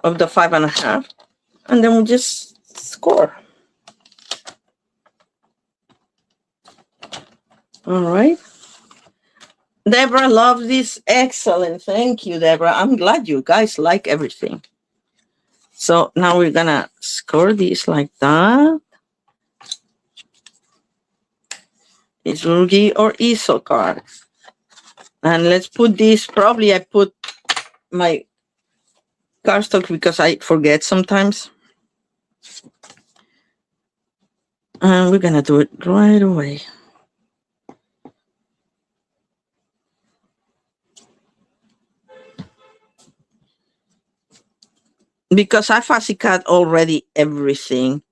Speaker 1: of the 5½, and then we just score. All right. Deborah loves this. Excellent. Thank you, Deborah. I'm glad you guys like everything. So now we're gonna score this like that. It's Rugi or easel card. And let's put this, probably I put my cardstock because I forget sometimes. And we're gonna do it right away. Because I fussy cut already everything.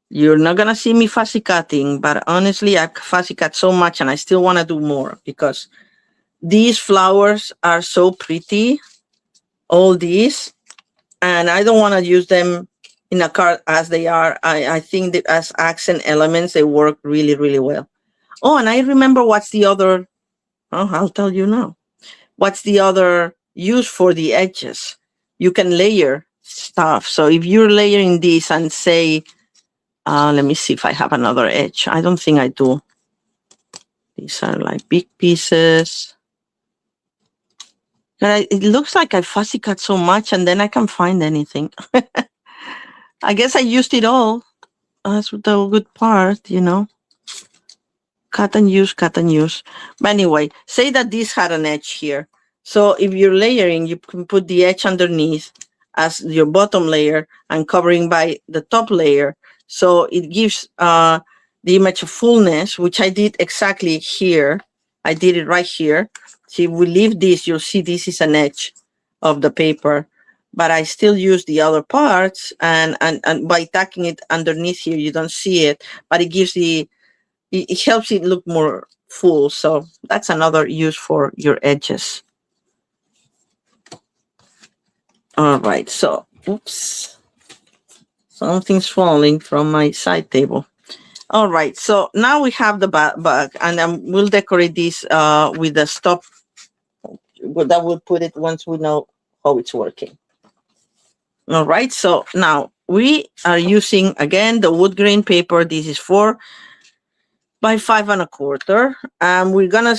Speaker 1: You're not gonna see me fussy cutting, but honestly, I fussy cut so much and I still wanna do more because these flowers are so pretty, all these, and I don't wanna use them in a card as they are. I think that as accent elements, they work really, really well. Oh, and I remember what's the other, oh, I'll tell you now. What's the other use for the edges? You can layer stuff. So if you're layering this and say, let me see if I have another edge. I don't think I do. These are like big pieces. But it looks like I fussy cut so much and then I can't find anything. I guess I used it all. That's the good part, you know. Cut and use, cut and use. But anyway, say that this had an edge here. So if you're layering, you can put the edge underneath as your bottom layer and covering by the top layer. So it gives the image of fullness, which I did exactly here. I did it right here. So if we leave this, you'll see this is an edge of the paper. But I still use the other parts, and by tacking it underneath here, you don't see it, but it gives it helps it look more full. So that's another use for your edges. All right, so oops, something's falling from my side table. All right, so now we have the bag, and we'll decorate this with the stop. That will put it once we know how it's working. All right, so now we are using again the wood grain paper. This is 4 by 5¼ and we're gonna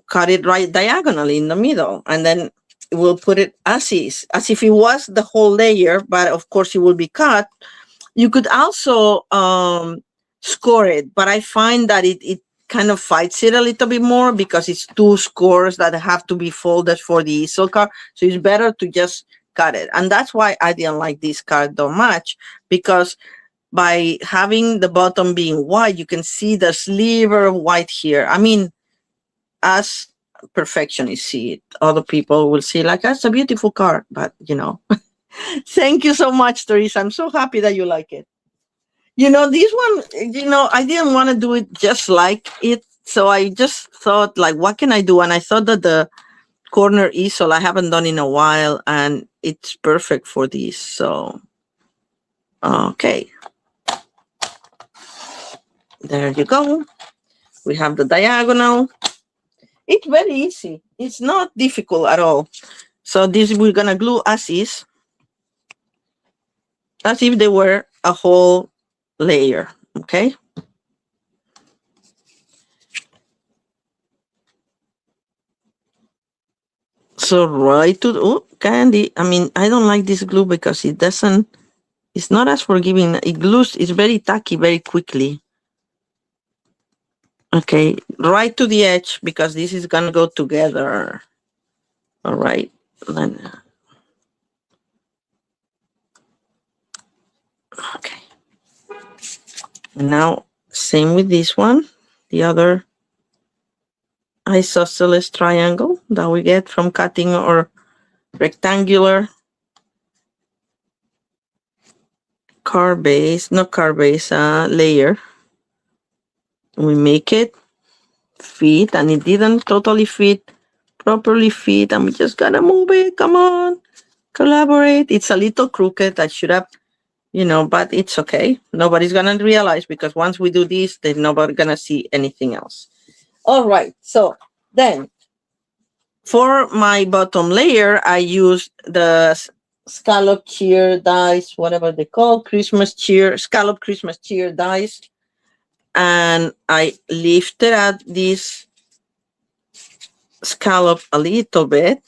Speaker 1: cut it right diagonally in the middle, and then we'll put it as is, as if it was the whole layer, but of course it will be cut. You could also score it, but I find that it kind of fights it a little bit more because it's 2 scores that have to be folded for the easel card, so it's better to just cut it. And that's why I didn't like this card that much, because by having the bottom being white, you can see the sliver of white here. I mean, as perfectionists see it, other people will see like, that's a beautiful card, but you know. Thank you so much, Teresa. I'm so happy that you like it. You know, this one, you know, I didn't want to do it just like it. So I just thought, like, what can I do? And I thought that the corner easel I haven't done in a while, and it's perfect for this. So, okay. There you go. We have the diagonal. It's very easy. It's not difficult at all. So this we're gonna glue as is, as if they were a whole layer, okay? So right to, oh, Candy, I mean, I don't like this glue because it doesn't, it's not as forgiving. It glues, it's very tacky very quickly. Okay, right to the edge because this is gonna go together. All right, then, okay. Now, same with this one, the other isosceles triangle that we get from cutting our rectangular card base, not card base, layer. We make it fit, and it didn't totally fit, properly fit, and we just gotta move it. Come on, collaborate. It's a little crooked. I should have, but it's okay. Nobody's gonna realize because once we do this, then nobody's gonna see anything else. All right, so then for my bottom layer, I used the scallop cheer dies, whatever they call, scallop Christmas cheer dies. And I lifted up this scallop a little bit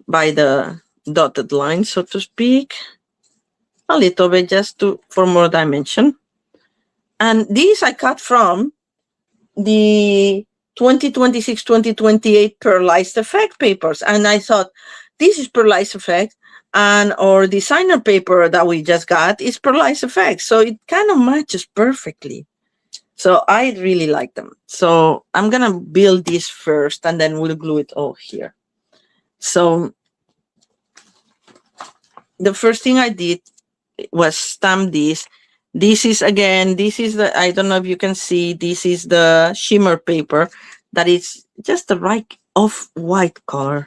Speaker 1: by the dotted line, so to speak. A little bit just for more dimension. And these I cut from the 2026-2028 Pearlized Effect papers. And I thought, this is Pearlized Effect, and our designer paper that we just got is Pearlized Effect. So it kind of matches perfectly. So I really like them. So I'm going to build this first, and then we'll glue it all here. So the first thing I did was stamp this. This is the, I don't know if you can see, this is the shimmer paper that is just the right off-white color.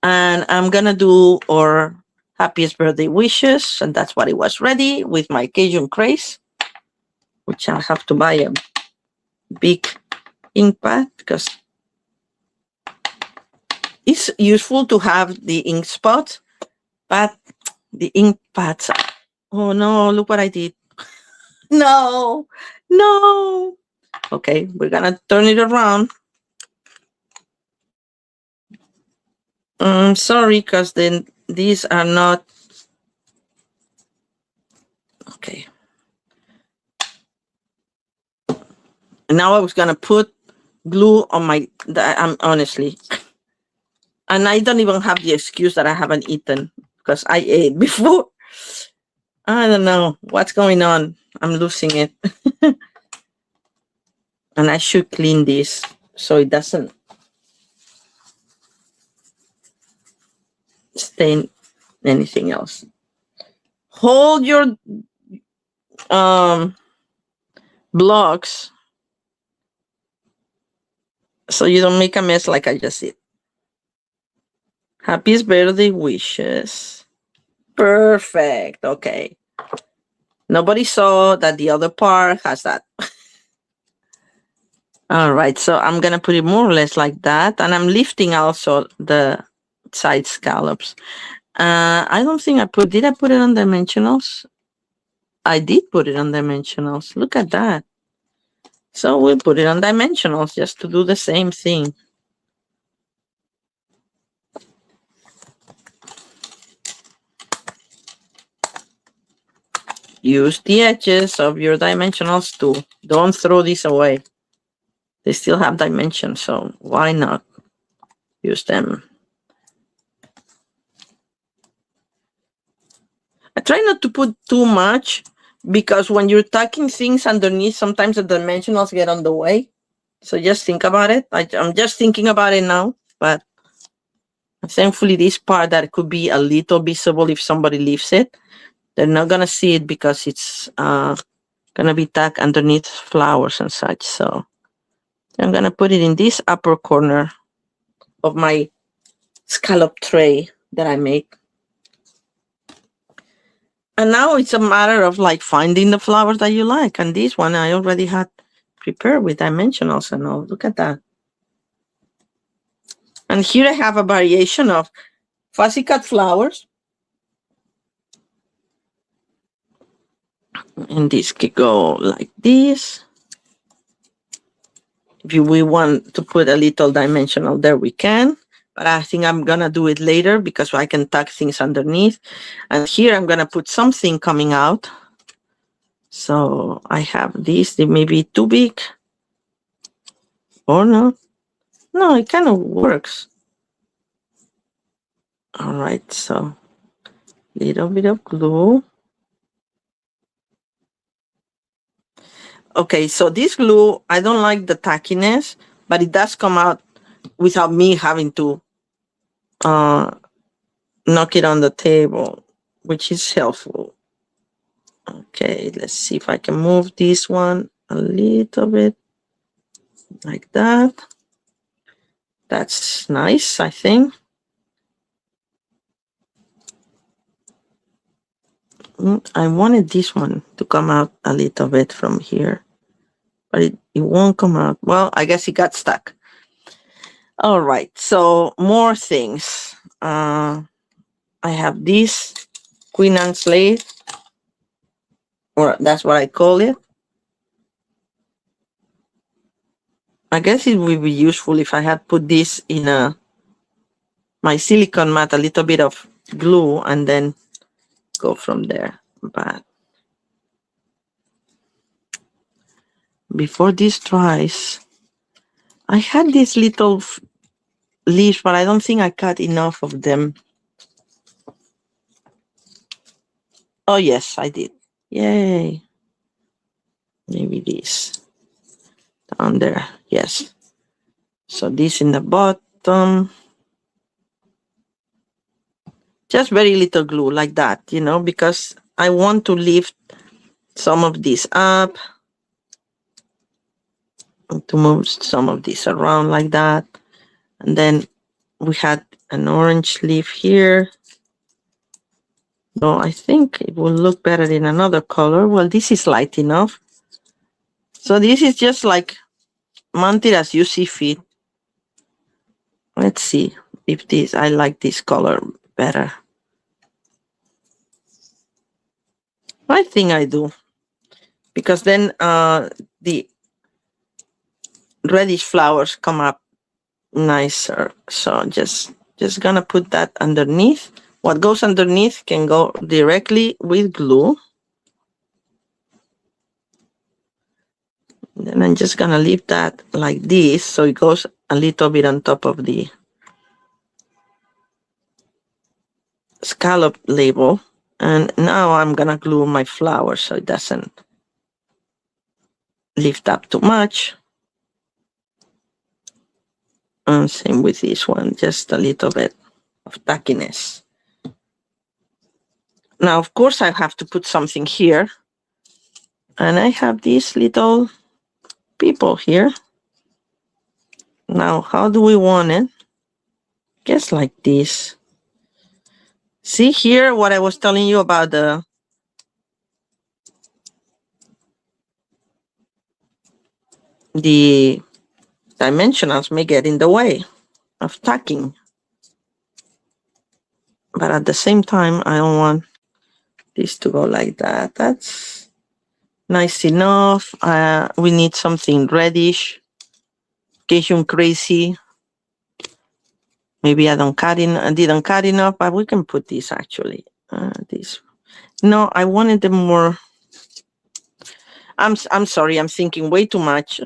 Speaker 1: And I'm going to do our happiest birthday wishes. And that's what it was ready with my Cajun Craze, which I have to buy a big ink pad because it's useful to have the ink spot, but the ink pads, oh no, look what I did. No. Okay, we're gonna turn it around. Sorry, because then these are not okay. Now I was gonna put glue on I'm honestly, and I don't even have the excuse that I haven't eaten because I ate before. I don't know what's going on. I'm losing it. And I should clean this so it doesn't stain anything else. Hold your blocks so you don't make a mess like I just did. Happiest birthday wishes. Perfect. Okay. Nobody saw that the other part has that. All right. So I'm going to put it more or less like that. And I'm lifting also the side scallops. I don't think did I put it on dimensionals? I did put it on dimensionals. Look at that. So we'll put it on dimensionals just to do the same thing. Use the edges of your dimensionals too. Don't throw these away. They still have dimension, so why not use them? I try not to put too much because when you're tucking things underneath, sometimes the dimensionals get on the way. So just think about it. I'm just thinking about it now, but thankfully this part that could be a little visible if somebody leaves it, they're not gonna see it because it's gonna be tucked underneath flowers and such. So I'm gonna put it in this upper corner of my scallop tray that I make. And now it's a matter of like finding the flowers that you like. And this one I already had prepared with dimensionals and all. Look at that. And here I have a variation of fussy cut flowers. And this could go like this. If we want to put a little dimensional there, we can. But I think I'm going to do it later because I can tuck things underneath. And here I'm going to put something coming out. So I have this. They may be too big. Or no. No, it kind of works. All right, so little bit of glue. Okay, so this glue, I don't like the tackiness, but it does come out without me having to knock it on the table, which is helpful. Okay, let's see if I can move this one a little bit like that. That's nice, I think. I wanted this one to come out a little bit from here, but it won't come out. Well, I guess it got stuck. All right, so more things. I have this Queen Anne slate, or that's what I call it. I guess it would be useful if I had put this in my silicone mat, a little bit of glue, and then go from there. But before this dries, I had these little leaves, but I don't think I cut enough of them. Oh, yes, I did. Yay. Maybe this down there. Yes. So this in the bottom. Just very little glue like that, you know, because I want to lift some of this up. To move some of this around like that. And then we had an orange leaf here. So I think it will look better in another color. Well, this is light enough. So this is just like mounted as you see fit. Let's see if I like this color better. I think I do. Because then the reddish flowers come up nicer. So just gonna put that underneath. What goes underneath can go directly with glue. And then I'm just gonna leave that like this, so it goes a little bit on top of the scallop label. And now I'm gonna glue my flower so it doesn't lift up too much. And same with this one, just a little bit of tackiness. Now, of course, I have to put something here. And I have these little people here. Now, how do we want it? Guess like this. See here what I was telling you about the dimensionals may get in the way of tacking. But at the same time, I don't want this to go like that. That's nice enough. We need something reddish. In case you're crazy. Maybe I didn't cut enough, but we can put this actually. This. No, I wanted them more. I'm sorry, I'm thinking way too much.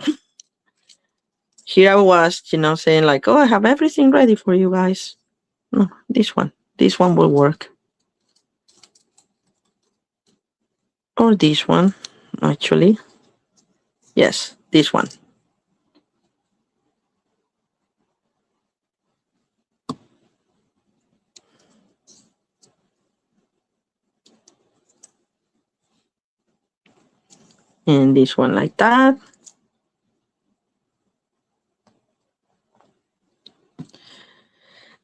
Speaker 1: Here I was, you know, saying like, oh, I have everything ready for you guys. No, this one will work. Or this one, actually. Yes, this one. And this one like that.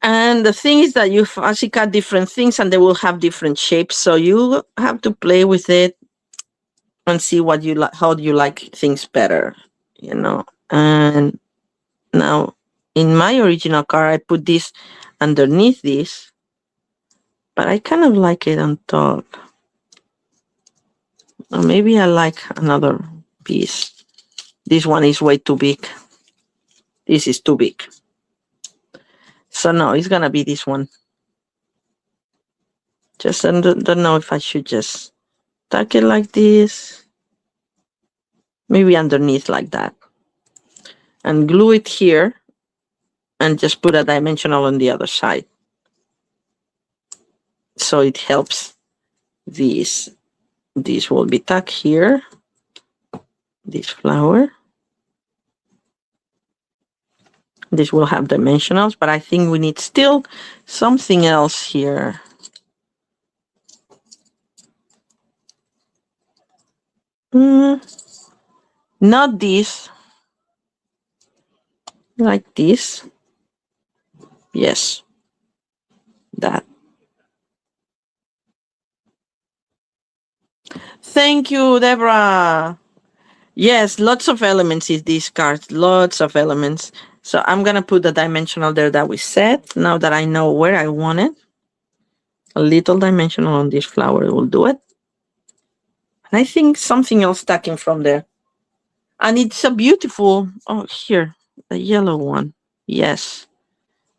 Speaker 1: And the thing is that you actually cut different things and they will have different shapes. So you have to play with it and see what you like, how do you like things better, you know. And now in my original card, I put this underneath this, but I kind of like it on top. Or maybe I like another piece. This one is way too big. This is too big. So no, it's gonna be this one. Just don't know if I should just tuck it like this. Maybe underneath like that. And glue it here. And just put a dimensional on the other side. So it helps this. This will be tucked here. This flower. This will have dimensionals, but I think we need still something else here. Not this. Like this. Yes. That. Thank you, Deborah. Yes, lots of elements in these cards. Lots of elements. So I'm going to put the dimensional there that we set. Now that I know where I want it. A little dimensional on this flower will do it. And I think something else stacking from there. And it's a beautiful, oh, here, the yellow one. Yes.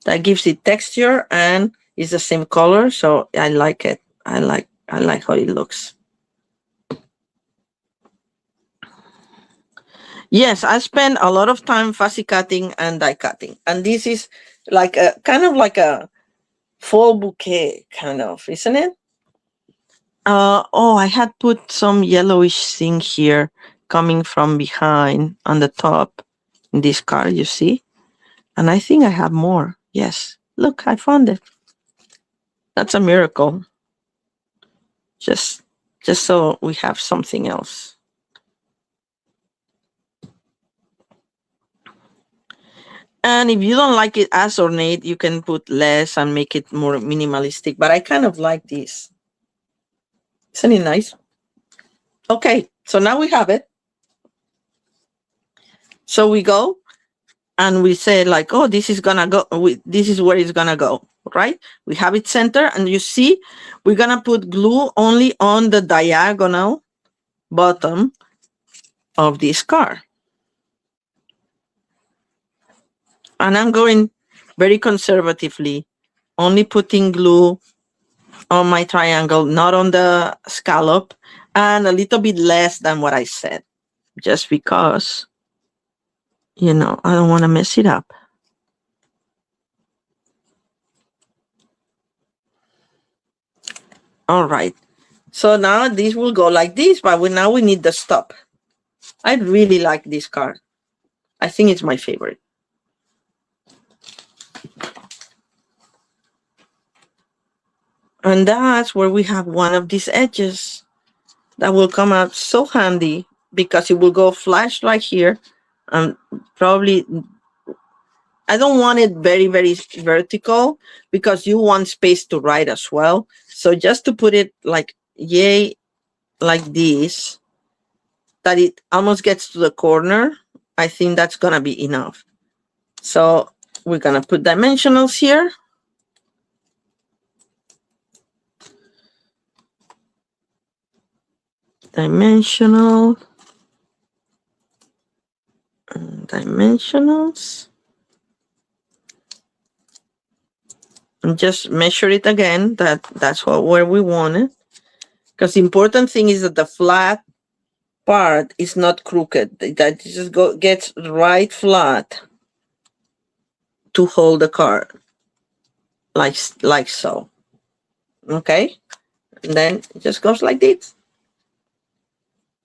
Speaker 1: That gives it texture and it's the same color. So I like it. I like how it looks. Yes, I spend a lot of time fussy cutting and die cutting. And this is like a kind of like a fall bouquet, kind of, isn't it? Oh, I had put some yellowish thing here coming from behind on the top in this card, you see? And I think I have more. Yes. Look, I found it. That's a miracle. Just so we have something else. And if you don't like it as ornate, you can put less and make it more minimalistic. But I kind of like this. Isn't it nice? Okay, so now we have it. So we go and we say like, oh, this is gonna go. This is where it's gonna go, right? We have it center, and you see, we're gonna put glue only on the diagonal bottom of this card. And I'm going very conservatively, only putting glue on my triangle, not on the scallop, and a little bit less than what I said, just because, you know, I don't want to mess it up. All right. So now this will go like this, but now we need the stop. I really like this card. I think it's my favorite. And that's where we have one of these edges that will come out so handy because it will go flash right here. And probably, I don't want it very, very vertical because you want space to write as well. So just to put it like, yay, like this, that it almost gets to the corner, I think that's going to be enough. So we're going to put dimensionals here. Dimensional. Dimensionals. And just measure it again. That's where we want it. Because the important thing is that the flat part is not crooked. That just gets right flat to hold the card. Like so. Okay? And then it just goes like this.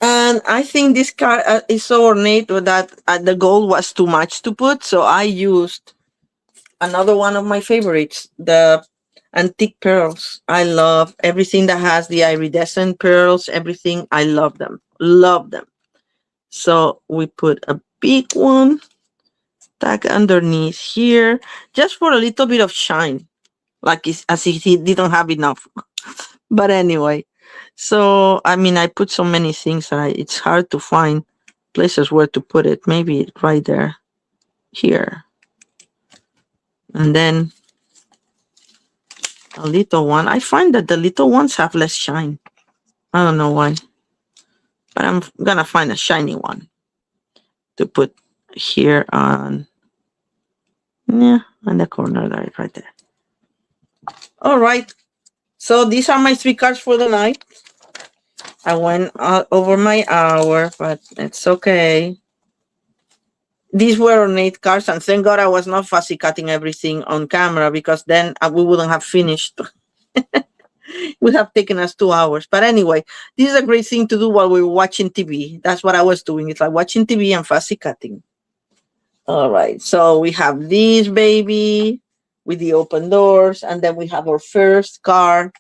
Speaker 1: And I think this card is so ornate that the gold was too much to put. So I used another one of my favorites, the antique pearls. I love everything that has the iridescent pearls, everything. I love them. Love them. So we put a big one, tag underneath here, just for a little bit of shine, like as if he didn't have enough. But anyway, so I mean, I put so many things that it's hard to find places where to put it. Maybe right there, here. And then a little one. I find that the little ones have less shine. I don't know why, but I'm gonna find a shiny one to put here on, yeah, on the corner there, right there. All right. So these are my 3 cards for the night. I went over my hour, but it's okay. These were ornate cards, and thank God I was not fussy cutting everything on camera, because then we wouldn't have finished. It would have taken us 2 hours. But anyway, this is a great thing to do while we were watching TV. That's what I was doing. It's like watching TV and fussy cutting. All right. So we have this baby with the open doors, and then we have our first card,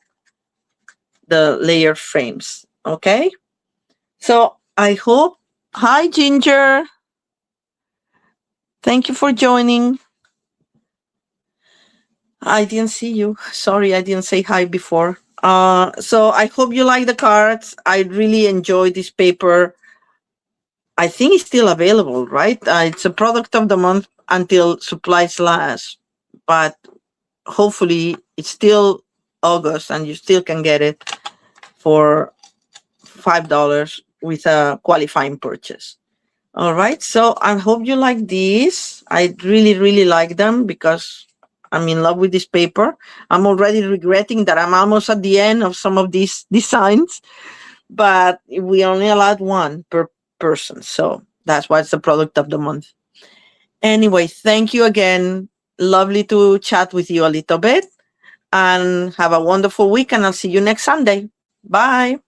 Speaker 1: the layer frames. Okay. So I hope. Hi, Ginger. Thank you for joining. I didn't see you. Sorry, I didn't say hi before. So I hope you like the cards. I really enjoy this paper. I think it's still available, right? It's a product of the month until supplies last, but hopefully it's still August and you still can get it for $5 with a qualifying purchase. All right, so I hope you like these. I really, really like them because I'm in love with this paper. I'm already regretting that I'm almost at the end of some of these designs, but we only allowed one per person. So that's why it's the product of the month. Anyway, thank you again. Lovely to chat with you a little bit, and have a wonderful week, and I'll see you next Sunday. Bye.